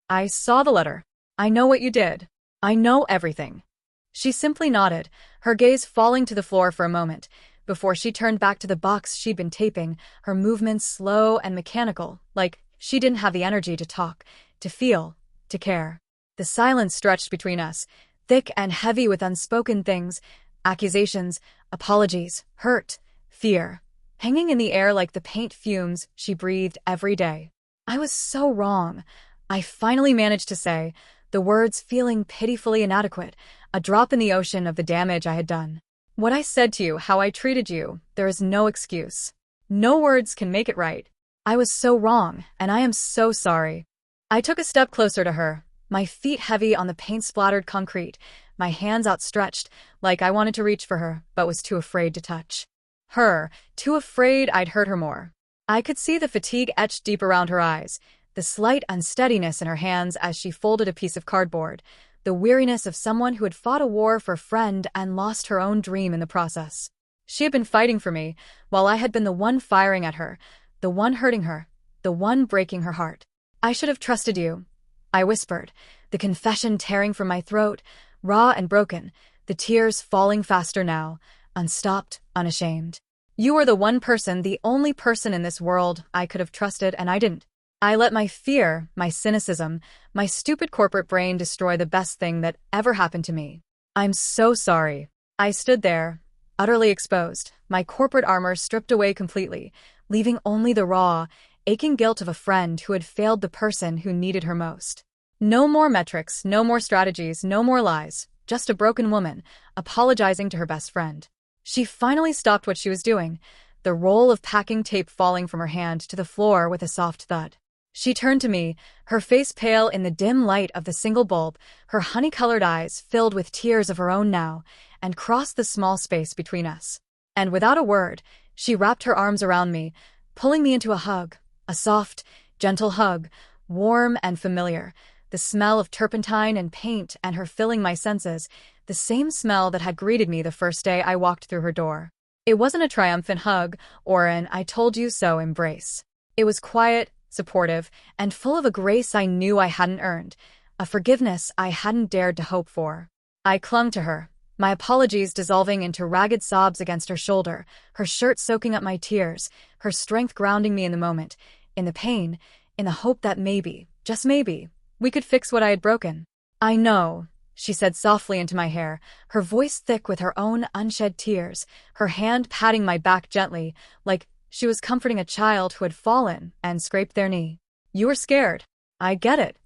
I saw the letter. I know what you did. I know everything. She simply nodded, her gaze falling to the floor for a moment, before she turned back to the box she'd been taping, her movements slow and mechanical, like she didn't have the energy to talk, to feel, to care. The silence stretched between us, thick and heavy with unspoken things, accusations, apologies, hurt, fear, hanging in the air like the paint fumes she breathed every day. I was so wrong, I finally managed to say, the words feeling pitifully inadequate, a drop in the ocean of the damage I had done. What I said to you, how I treated you, there is no excuse. No words can make it right. I was so wrong, and I am so sorry. I took a step closer to her, my feet heavy on the paint-splattered concrete, my hands outstretched, like I wanted to reach for her, but was too afraid to touch. Her, too afraid I'd hurt her more. I could see the fatigue etched deep around her eyes, the slight unsteadiness in her hands as she folded a piece of cardboard, the weariness of someone who had fought a war for a friend and lost her own dream in the process. She had been fighting for me, while I had been the one firing at her, the one hurting her, the one breaking her heart. I should have trusted you, I whispered, the confession tearing from my throat, raw and broken, the tears falling faster now, unstopped, unashamed. You were the one person, the only person in this world I could have trusted, and I didn't. I let my fear, my cynicism, my stupid corporate brain destroy the best thing that ever happened to me. I'm so sorry. I stood there, utterly exposed, my corporate armor stripped away completely, leaving only the raw, aching guilt of a friend who had failed the person who needed her most. No more metrics, no more strategies, no more lies, just a broken woman, apologizing to her best friend. She finally stopped what she was doing, the roll of packing tape falling from her hand to the floor with a soft thud. She turned to me, her face pale in the dim light of the single bulb, her honey-colored eyes filled with tears of her own now, and crossed the small space between us. And without a word, she wrapped her arms around me, pulling me into a hug, a soft, gentle hug, warm and familiar, the smell of turpentine and paint and her filling my senses, the same smell that had greeted me the first day I walked through her door. It wasn't a triumphant hug or an "I told you so" embrace. It was quiet, supportive, and full of a grace I knew I hadn't earned, a forgiveness I hadn't dared to hope for. I clung to her, my apologies dissolving into ragged sobs against her shoulder, her shirt soaking up my tears, her strength grounding me in the moment, in the pain, in the hope that maybe, just maybe, we could fix what I had broken. I know, she said softly into my hair, her voice thick with her own unshed tears, her hand patting my back gently, like she was comforting a child who had fallen and scraped their knee. You were scared. I get it.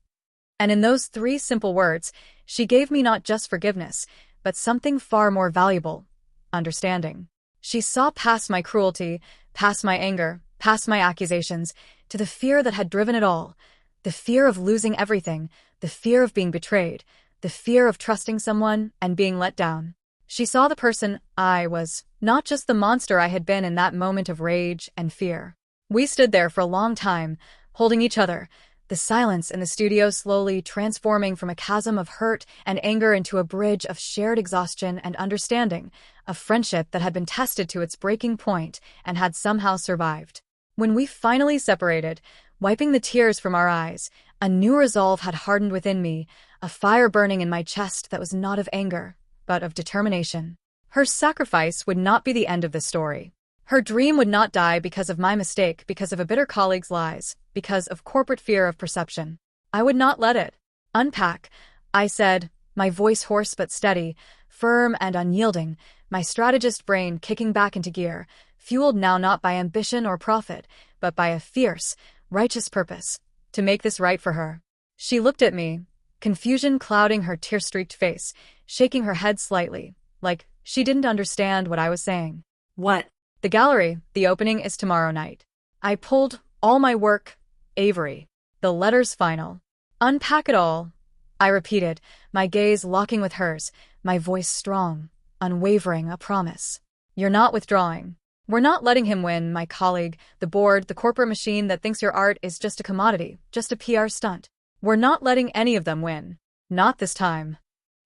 And in those 3 simple words, she gave me not just forgiveness, but something far more valuable, understanding. She saw past my cruelty, past my anger, past my accusations, to the fear that had driven it all. The fear of losing everything, the fear of being betrayed, the fear of trusting someone and being let down. She saw the person I was, not just the monster I had been in that moment of rage and fear. We stood there for a long time, holding each other, the silence in the studio slowly transforming from a chasm of hurt and anger into a bridge of shared exhaustion and understanding, a friendship that had been tested to its breaking point and had somehow survived. When we finally separated, wiping the tears from our eyes, a new resolve had hardened within me, a fire burning in my chest that was not of anger, but of determination. Her sacrifice would not be the end of the story. Her dream would not die because of my mistake, because of a bitter colleague's lies, because of corporate fear of perception. I would not let it unpack, I said, my voice hoarse but steady, firm and unyielding, my strategist brain kicking back into gear, fueled now not by ambition or profit, but by a fierce, righteous purpose, to make this right for her. She looked at me, confusion clouding her tear-streaked face, shaking her head slightly, like she didn't understand what I was saying. What? The gallery, the opening is tomorrow night. I pulled all my work, Avery. The letter's final. Unpack it all, I repeated, my gaze locking with hers, my voice strong, unwavering, a promise. You're not withdrawing. We're not letting him win, my colleague, the board, the corporate machine that thinks your art is just a commodity, just a PR stunt. We're not letting any of them win. Not this time.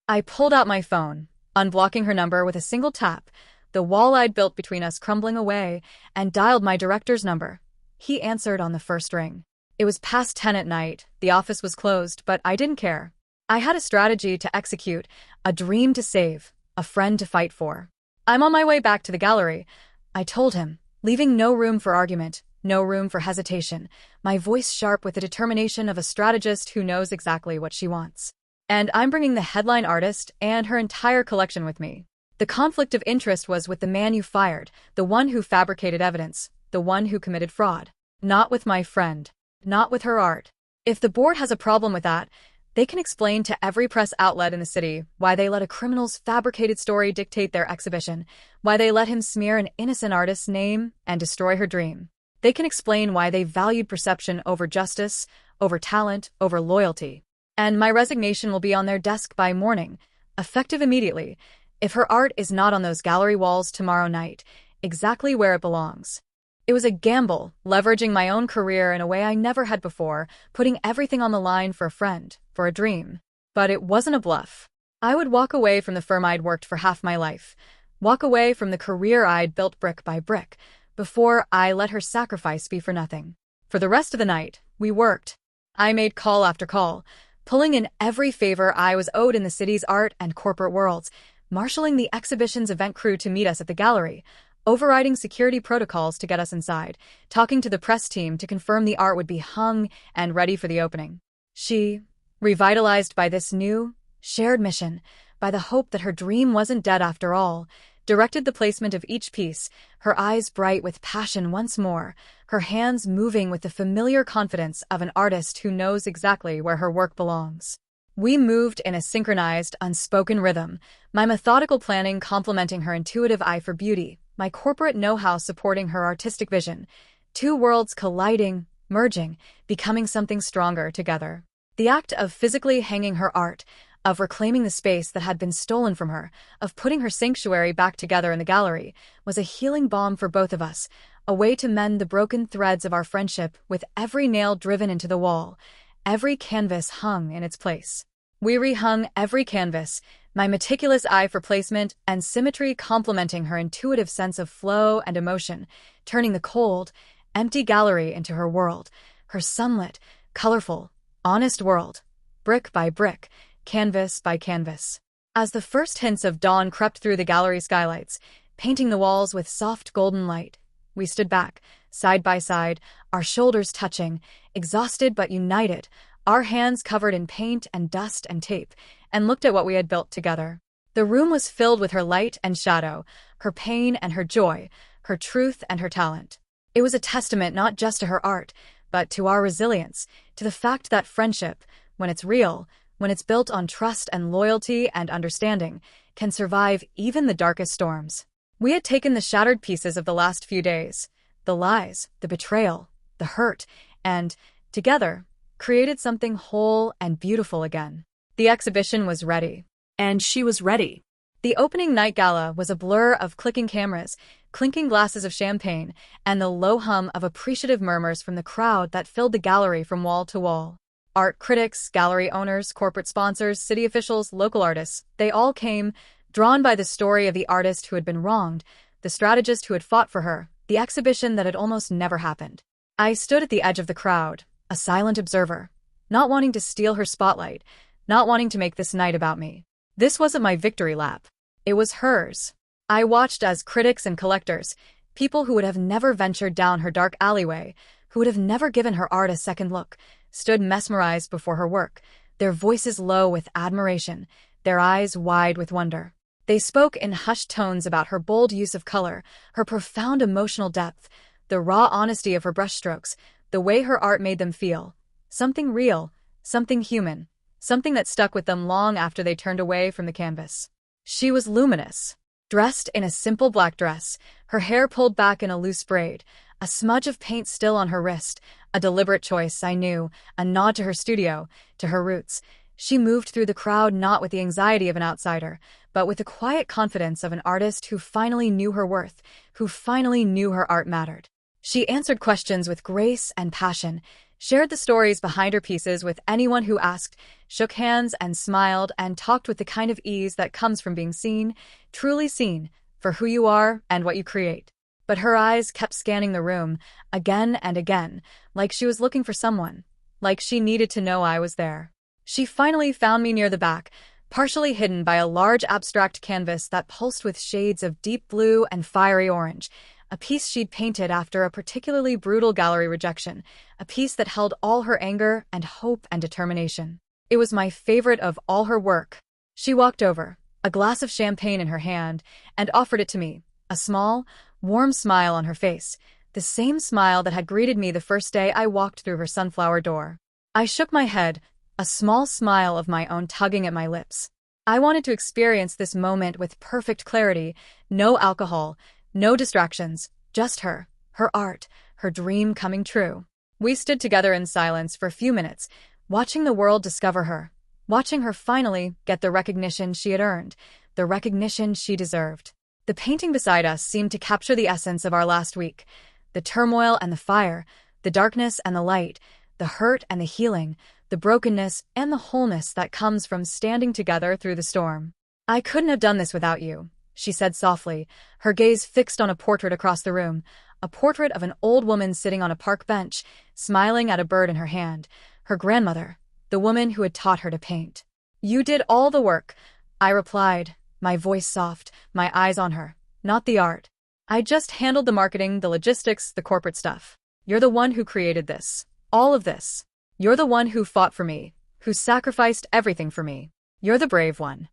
I pulled out my phone, unblocking her number with a single tap, the wall I'd built between us crumbling away, and dialed my director's number. He answered on the first ring. It was past 10 at night, the office was closed, but I didn't care. I had a strategy to execute, a dream to save, a friend to fight for. I'm on my way back to the gallery, I told him, leaving no room for argument, no room for hesitation, my voice sharp with the determination of a strategist who knows exactly what she wants. And I'm bringing the headline artist and her entire collection with me. The conflict of interest was with the man you fired, the one who fabricated evidence, the one who committed fraud. Not with my friend. Not with her art. If the board has a problem with that, they can explain to every press outlet in the city why they let a criminal's fabricated story dictate their exhibition, why they let him smear an innocent artist's name and destroy her dream. They can explain why they valued perception over justice, over talent, over loyalty. And my resignation will be on their desk by morning, effective immediately, if her art is not on those gallery walls tomorrow night, exactly where it belongs. It was a gamble, leveraging my own career in a way I never had before, putting everything on the line for a friend, for a dream. But it wasn't a bluff. I would walk away from the firm I'd worked for half my life, walk away from the career I'd built brick by brick, before I let her sacrifice be for nothing. For the rest of the night, we worked. I made call after call, pulling in every favor I was owed in the city's art and corporate worlds, marshalling the exhibition's event crew to meet us at the gallery, overriding security protocols to get us inside, talking to the press team to confirm the art would be hung and ready for the opening. She, revitalized by this new, shared mission, by the hope that her dream wasn't dead after all, directed the placement of each piece, her eyes bright with passion once more, her hands moving with the familiar confidence of an artist who knows exactly where her work belongs. We moved in a synchronized, unspoken rhythm, my methodical planning complementing her intuitive eye for beauty, my corporate know-how supporting her artistic vision, two worlds colliding, merging, becoming something stronger together. The act of physically hanging her art, of reclaiming the space that had been stolen from her, of putting her sanctuary back together in the gallery, was a healing balm for both of us, a way to mend the broken threads of our friendship with every nail driven into the wall, every canvas hung in its place. We rehung every canvas, my meticulous eye for placement and symmetry complementing her intuitive sense of flow and emotion, turning the cold, empty gallery into her world, her sunlit, colorful, honest world, brick by brick, canvas by canvas. As the first hints of dawn crept through the gallery skylights, painting the walls with soft golden light, we stood back, side by side, our shoulders touching, exhausted but united, our hands covered in paint and dust and tape, and looked at what we had built together. The room was filled with her light and shadow, her pain and her joy, her truth and her talent. It was a testament not just to her art, but to our resilience, to the fact that friendship, when it's real, when it's built on trust and loyalty and understanding, can survive even the darkest storms. We had taken the shattered pieces of the last few days, the lies, the betrayal, the hurt, and, together, created something whole and beautiful again. The exhibition was ready. And she was ready. The opening night gala was a blur of clicking cameras, clinking glasses of champagne, and the low hum of appreciative murmurs from the crowd that filled the gallery from wall to wall. Art critics, gallery owners, corporate sponsors, city officials, local artists, they all came, drawn by the story of the artist who had been wronged, the strategist who had fought for her, the exhibition that had almost never happened. I stood at the edge of the crowd, a silent observer, not wanting to steal her spotlight, not wanting to make this night about me. This wasn't my victory lap. It was hers. I watched as critics and collectors, people who would have never ventured down her dark alleyway, who would have never given her art a second look, stood mesmerized before her work, their voices low with admiration, their eyes wide with wonder. They spoke in hushed tones about her bold use of color, her profound emotional depth, the raw honesty of her brushstrokes, the way her art made them feel. Something real, something human, something that stuck with them long after they turned away from the canvas. She was luminous. Dressed in a simple black dress, her hair pulled back in a loose braid, a smudge of paint still on her wrist, a deliberate choice, I knew, a nod to her studio, to her roots. She moved through the crowd not with the anxiety of an outsider, but with the quiet confidence of an artist who finally knew her worth, who finally knew her art mattered. She answered questions with grace and passion, shared the stories behind her pieces with anyone who asked, shook hands and smiled and talked with the kind of ease that comes from being seen, truly seen, for who you are and what you create. But her eyes kept scanning the room, again and again, like she was looking for someone, like she needed to know I was there. She finally found me near the back, partially hidden by a large abstract canvas that pulsed with shades of deep blue and fiery orange, a piece she'd painted after a particularly brutal gallery rejection, a piece that held all her anger and hope and determination. It was my favorite of all her work. She walked over, a glass of champagne in her hand, and offered it to me, a small, warm smile on her face, the same smile that had greeted me the first day I walked through her sunflower door. I shook my head, a small smile of my own tugging at my lips. I wanted to experience this moment with perfect clarity, no alcohol, no distractions, just her, her art, her dream coming true. We stood together in silence for a few minutes, watching the world discover her, watching her finally get the recognition she had earned, the recognition she deserved. The painting beside us seemed to capture the essence of our last week, the turmoil and the fire, the darkness and the light, the hurt and the healing, the brokenness and the wholeness that comes from standing together through the storm. I couldn't have done this without you, she said softly, her gaze fixed on a portrait across the room, a portrait of an old woman sitting on a park bench, smiling at a bird in her hand, her grandmother, the woman who had taught her to paint. You did all the work, I replied, my voice soft, my eyes on her, not the art. I just handled the marketing, the logistics, the corporate stuff. You're the one who created this, all of this. You're the one who fought for me, who sacrificed everything for me. You're the brave one.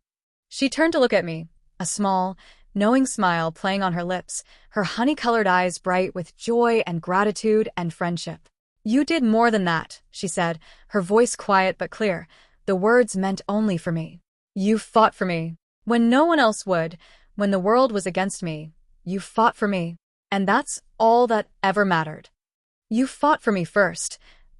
She turned to look at me, a small, knowing smile playing on her lips, her honey-colored eyes bright with joy and gratitude and friendship. You did more than that, she said, her voice quiet but clear. The words meant only for me. You fought for me. When no one else would, when the world was against me, you fought for me. And that's all that ever mattered. You fought for me first,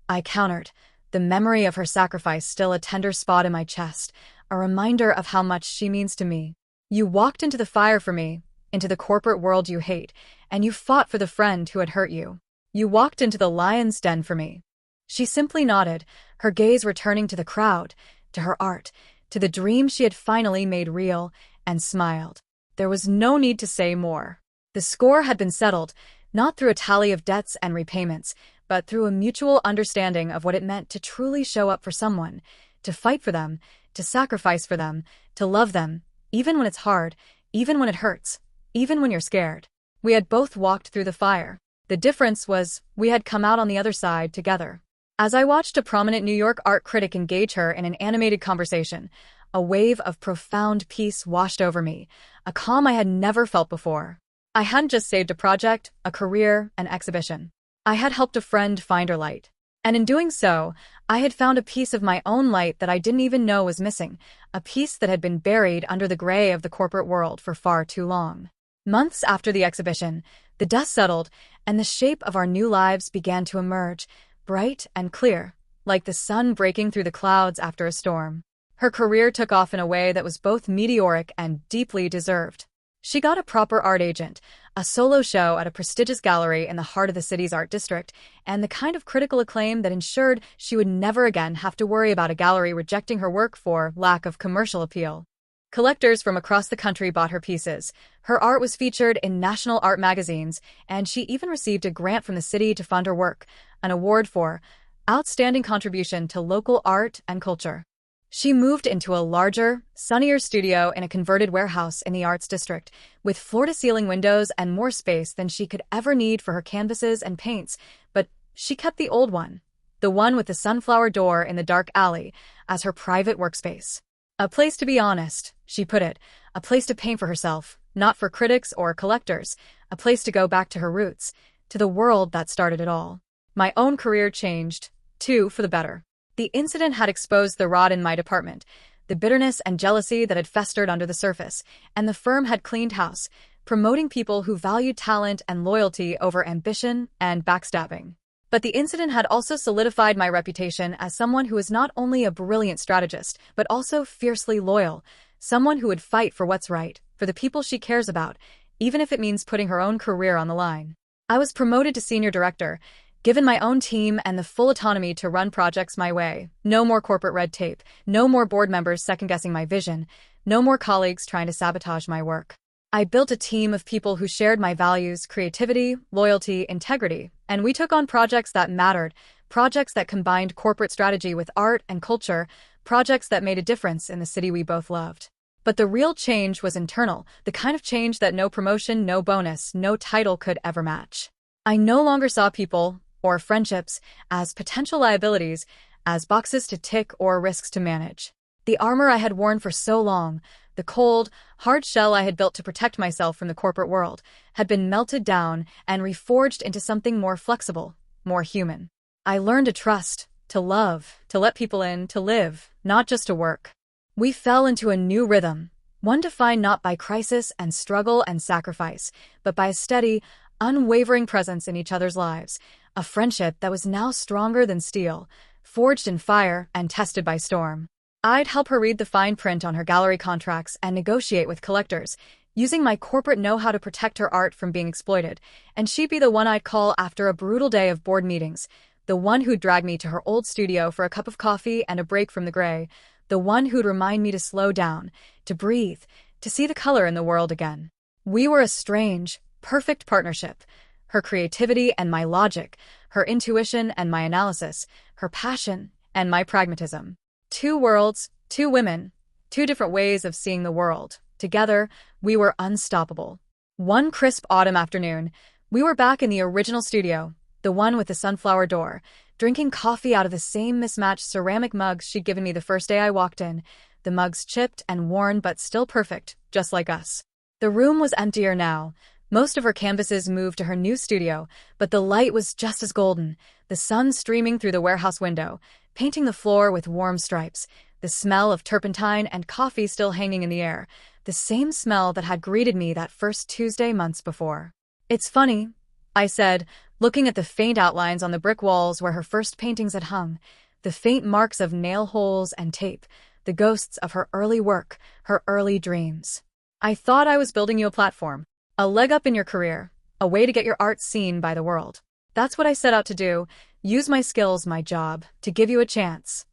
I countered, the memory of her sacrifice still a tender spot in my chest, a reminder of how much she means to me. You walked into the fire for me, into the corporate world you hate, and you fought for the friend who had hurt you. You walked into the lion's den for me. She simply nodded, her gaze returning to the crowd, to her art, to the dream she had finally made real, and smiled. There was no need to say more. The score had been settled, not through a tally of debts and repayments, but through a mutual understanding of what it meant to truly show up for someone, to fight for them, to sacrifice for them, to love them, even when it's hard, even when it hurts, even when you're scared. We had both walked through the fire. The difference was we had come out on the other side together. As I watched a prominent New York art critic engage her in an animated conversation, a wave of profound peace washed over me, a calm I had never felt before. I hadn't just saved a project, a career, an exhibition. I had helped a friend find her light. And in doing so, I had found a piece of my own light that I didn't even know was missing, a piece that had been buried under the gray of the corporate world for far too long. Months after the exhibition, the dust settled, and the shape of our new lives began to emerge, bright and clear, like the sun breaking through the clouds after a storm. Her career took off in a way that was both meteoric and deeply deserved. She got a proper art agent, a solo show at a prestigious gallery in the heart of the city's art district, and the kind of critical acclaim that ensured she would never again have to worry about a gallery rejecting her work for lack of commercial appeal. Collectors from across the country bought her pieces. Her art was featured in national art magazines, and she even received a grant from the city to fund her work, an award for outstanding contribution to local art and culture. She moved into a larger, sunnier studio in a converted warehouse in the arts district, with floor-to-ceiling windows and more space than she could ever need for her canvases and paints, but she kept the old one, the one with the sunflower door in the dark alley, as her private workspace. A place to be honest, she put it, a place to paint for herself, not for critics or collectors, a place to go back to her roots, to the world that started it all. My own career changed, too, for the better. The incident had exposed the rot in my department, the bitterness and jealousy that had festered under the surface, and the firm had cleaned house, promoting people who valued talent and loyalty over ambition and backstabbing. But the incident had also solidified my reputation as someone who is not only a brilliant strategist, but also fiercely loyal, someone who would fight for what's right, for the people she cares about, even if it means putting her own career on the line. I was promoted to senior director, given my own team and the full autonomy to run projects my way. No more corporate red tape, no more board members second-guessing my vision, no more colleagues trying to sabotage my work. I built a team of people who shared my values, creativity, loyalty, integrity, and we took on projects that mattered, projects that combined corporate strategy with art and culture, projects that made a difference in the city we both loved. But the real change was internal, the kind of change that no promotion, no bonus, no title could ever match. I no longer saw people, or friendships, as potential liabilities, as boxes to tick or risks to manage. The armor I had worn for so long, the cold, hard shell I had built to protect myself from the corporate world, had been melted down and reforged into something more flexible, more human. I learned to trust, to love, to let people in, to live, not just to work. We fell into a new rhythm, one defined not by crisis and struggle and sacrifice, but by a steady, unwavering presence in each other's lives, a friendship that was now stronger than steel, forged in fire and tested by storm. I'd help her read the fine print on her gallery contracts and negotiate with collectors, using my corporate know-how to protect her art from being exploited, and she'd be the one I'd call after a brutal day of board meetings, the one who'd drag me to her old studio for a cup of coffee and a break from the gray, the one who'd remind me to slow down, to breathe, to see the color in the world again. We were a strange, perfect partnership. Her creativity and my logic, her intuition and my analysis, her passion and my pragmatism. Two worlds, two women, two different ways of seeing the world. Together, we were unstoppable. One crisp autumn afternoon, we were back in the original studio, the one with the sunflower door, drinking coffee out of the same mismatched ceramic mugs she'd given me the first day I walked in, the mugs chipped and worn but still perfect, just like us. The room was emptier now. Most of her canvases moved to her new studio, but the light was just as golden, the sun streaming through the warehouse window, painting the floor with warm stripes, the smell of turpentine and coffee still hanging in the air, the same smell that had greeted me that first Tuesday months before. "It's funny," I said, looking at the faint outlines on the brick walls where her first paintings had hung, the faint marks of nail holes and tape, the ghosts of her early work, her early dreams. "I thought I was building you a platform. A leg up in your career, a way to get your art seen by the world. That's what I set out to do, use my skills, my job, to give you a chance."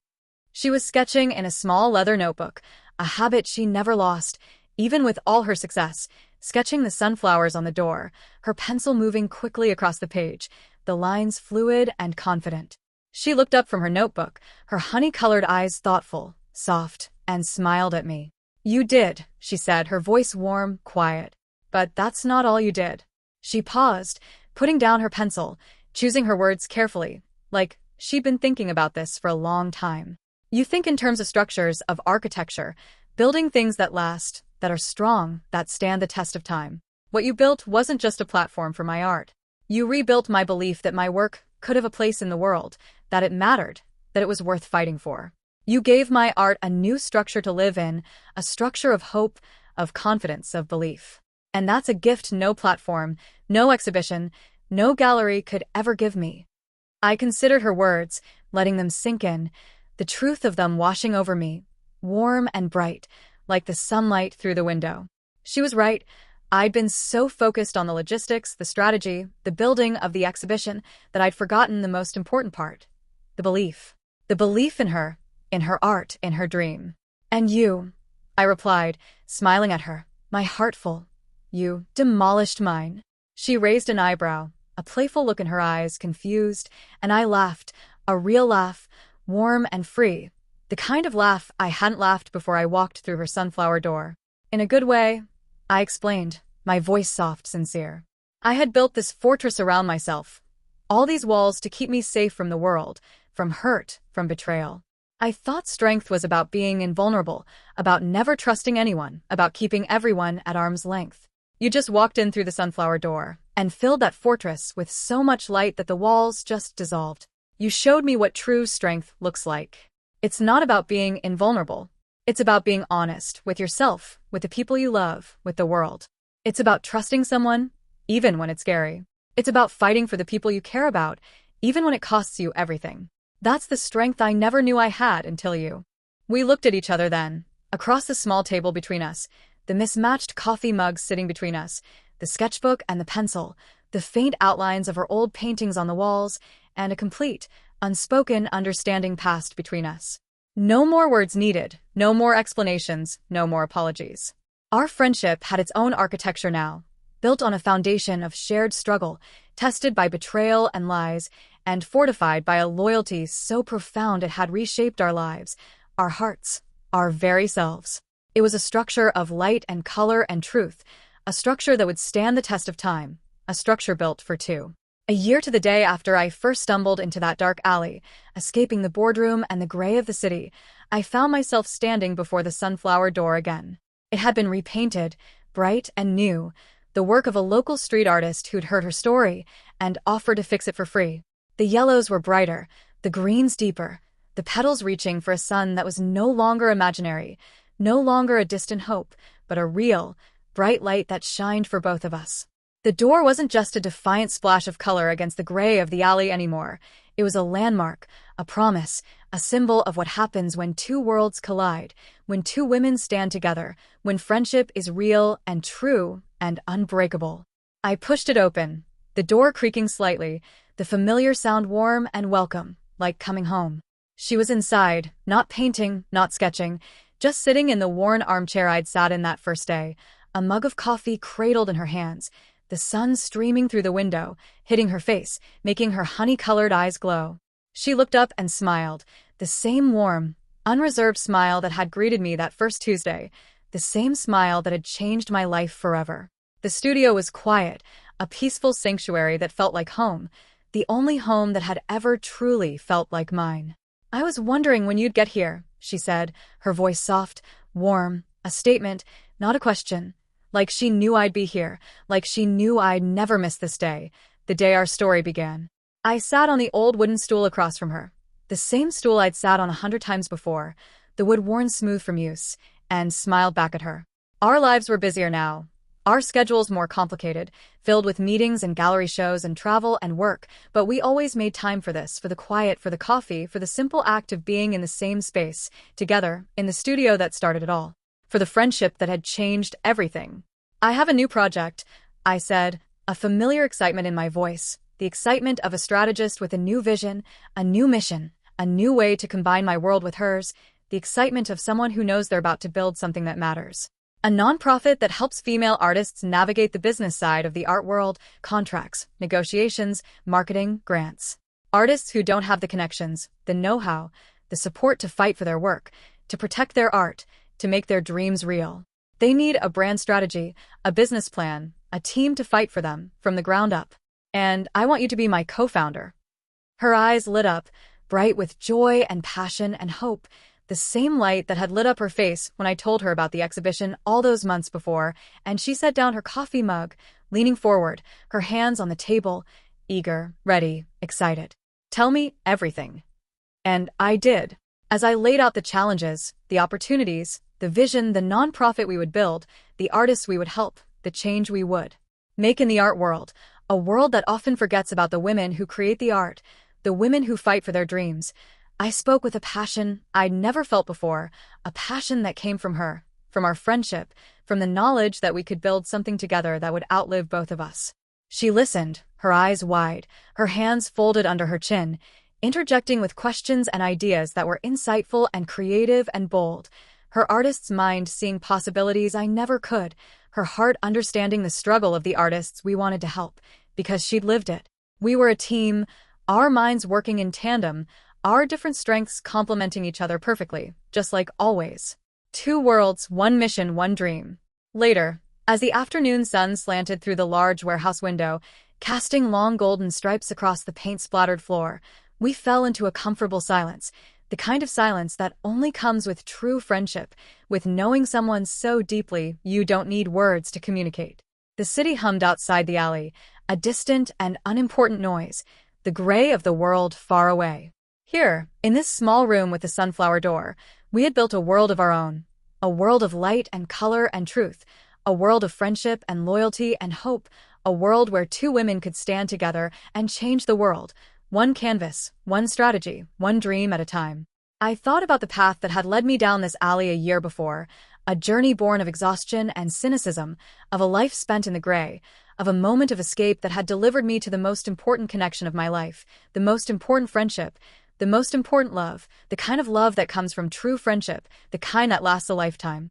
She was sketching in a small leather notebook, a habit she never lost, even with all her success, sketching the sunflowers on the door, her pencil moving quickly across the page, the lines fluid and confident. She looked up from her notebook, her honey-colored eyes thoughtful, soft, and smiled at me. "You did," she said, her voice warm, quiet. "But that's not all you did." She paused, putting down her pencil, choosing her words carefully, like she'd been thinking about this for a long time. "You think in terms of structures, of architecture, building things that last, that are strong, that stand the test of time. What you built wasn't just a platform for my art. You rebuilt my belief that my work could have a place in the world, that it mattered, that it was worth fighting for. You gave my art a new structure to live in, a structure of hope, of confidence, of belief." And that's a gift no platform, no exhibition, no gallery could ever give me. I considered her words, letting them sink in, the truth of them washing over me, warm and bright, like the sunlight through the window. She was right. I'd been so focused on the logistics, the strategy, the building of the exhibition that I'd forgotten the most important part. The belief. The belief in her art, in her dream. And you, I replied, smiling at her, my heart full. You demolished mine. She raised an eyebrow, a playful look in her eyes, confused, and I laughed, a real laugh, warm and free, the kind of laugh I hadn't laughed before I walked through her sunflower door. In a good way, I explained, my voice soft, sincere. I had built this fortress around myself, all these walls to keep me safe from the world, from hurt, from betrayal. I thought strength was about being invulnerable, about never trusting anyone, about keeping everyone at arm's length. You just walked in through the sunflower door and filled that fortress with so much light that the walls just dissolved. You showed me what true strength looks like. It's not about being invulnerable. It's about being honest with yourself, with the people you love, with the world. It's about trusting someone, even when it's scary. It's about fighting for the people you care about, even when it costs you everything. That's the strength I never knew I had until you. We looked at each other then, across the small table between us, the mismatched coffee mugs sitting between us, the sketchbook and the pencil, the faint outlines of her old paintings on the walls, and a complete, unspoken understanding passed between us. No more words needed, no more explanations, no more apologies. Our friendship had its own architecture now, built on a foundation of shared struggle, tested by betrayal and lies, and fortified by a loyalty so profound it had reshaped our lives, our hearts, our very selves. It was a structure of light and color and truth, a structure that would stand the test of time, a structure built for two. A year to the day after I first stumbled into that dark alley, escaping the boardroom and the gray of the city, I found myself standing before the sunflower door again. It had been repainted, bright and new, the work of a local street artist who'd heard her story and offered to fix it for free. The yellows were brighter, the greens deeper, the petals reaching for a sun that was no longer imaginary, no longer a distant hope, but a real, bright light that shined for both of us. The door wasn't just a defiant splash of color against the gray of the alley anymore. It was a landmark, a promise, a symbol of what happens when two worlds collide, when two women stand together, when friendship is real and true and unbreakable. I pushed it open, the door creaking slightly, the familiar sound warm and welcome, like coming home. She was inside, not painting, not sketching, just sitting in the worn armchair I'd sat in that first day, a mug of coffee cradled in her hands, the sun streaming through the window, hitting her face, making her honey-colored eyes glow. She looked up and smiled, the same warm, unreserved smile that had greeted me that first Tuesday, the same smile that had changed my life forever. The studio was quiet, a peaceful sanctuary that felt like home, the only home that had ever truly felt like mine. I was wondering when you'd get here, she said, her voice soft, warm, a statement, not a question. Like she knew I'd be here, like she knew I'd never miss this day, the day our story began. I sat on the old wooden stool across from her, the same stool I'd sat on 100 times before, the wood worn smooth from use, and smiled back at her. Our lives were busier now, our schedules more complicated, filled with meetings and gallery shows and travel and work, but we always made time for this, for the quiet, for the coffee, for the simple act of being in the same space, together, in the studio that started it all. For the friendship that had changed everything. I have a new project, I said, a familiar excitement in my voice, the excitement of a strategist with a new vision, a new mission, a new way to combine my world with hers, the excitement of someone who knows they're about to build something that matters. A nonprofit that helps female artists navigate the business side of the art world, contracts, negotiations, marketing, grants. Artists who don't have the connections, the know-how, the support to fight for their work, to protect their art, to make their dreams real. They need a brand strategy, a business plan, a team to fight for them, from the ground up. And I want you to be my co-founder. Her eyes lit up, bright with joy and passion and hope, the same light that had lit up her face when I told her about the exhibition all those months before, and she set down her coffee mug, leaning forward, her hands on the table, eager, ready, excited. Tell me everything. And I did. As I laid out the challenges, the opportunities, the vision, the nonprofit we would build, the artists we would help, the change we would make in the art world, a world that often forgets about the women who create the art, the women who fight for their dreams. I spoke with a passion I'd never felt before, a passion that came from her, from our friendship, from the knowledge that we could build something together that would outlive both of us. She listened, her eyes wide, her hands folded under her chin, interjecting with questions and ideas that were insightful and creative and bold. Her artist's mind seeing possibilities I never could, her heart understanding the struggle of the artists we wanted to help, because she'd lived it. We were a team, our minds working in tandem, our different strengths complementing each other perfectly, just like always. Two worlds, one mission, one dream. Later, as the afternoon sun slanted through the large warehouse window, casting long golden stripes across the paint-splattered floor, we fell into a comfortable silence, the kind of silence that only comes with true friendship, with knowing someone so deeply you don't need words to communicate. The city hummed outside the alley, a distant and unimportant noise, the gray of the world far away. Here, in this small room with the sunflower door, we had built a world of our own, a world of light and color and truth, a world of friendship and loyalty and hope, a world where two women could stand together and change the world, one canvas, one strategy, one dream at a time. I thought about the path that had led me down this alley a year before, a journey born of exhaustion and cynicism, of a life spent in the gray, of a moment of escape that had delivered me to the most important connection of my life, the most important friendship, the most important love, the kind of love that comes from true friendship, the kind that lasts a lifetime.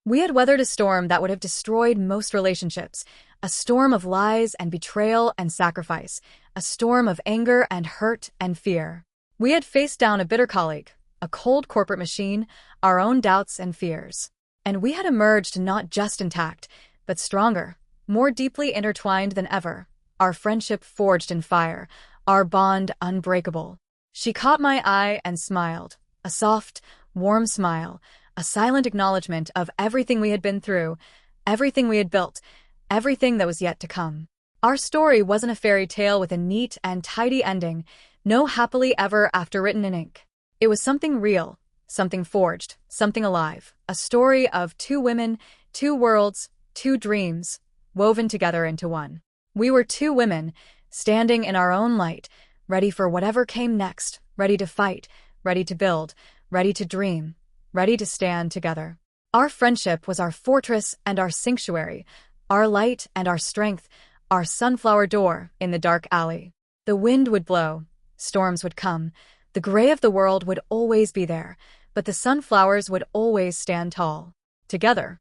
We had weathered a storm that would have destroyed most relationships, a storm of lies and betrayal and sacrifice, a storm of anger and hurt and fear. We had faced down a bitter colleague, a cold corporate machine, our own doubts and fears. And we had emerged not just intact, but stronger, more deeply intertwined than ever, our friendship forged in fire, our bond unbreakable. She caught my eye and smiled, a soft, warm smile, a silent acknowledgement of everything we had been through, everything we had built, everything that was yet to come. Our story wasn't a fairy tale with a neat and tidy ending, no happily ever after written in ink. It was something real, something forged, something alive, a story of two women, two worlds, two dreams, woven together into one. We were two women, standing in our own light, ready for whatever came next, ready to fight, ready to build, ready to dream, ready to stand together. Our friendship was our fortress and our sanctuary, our light and our strength, our sunflower door in the dark alley. The wind would blow, storms would come, the gray of the world would always be there, but the sunflowers would always stand tall. Together,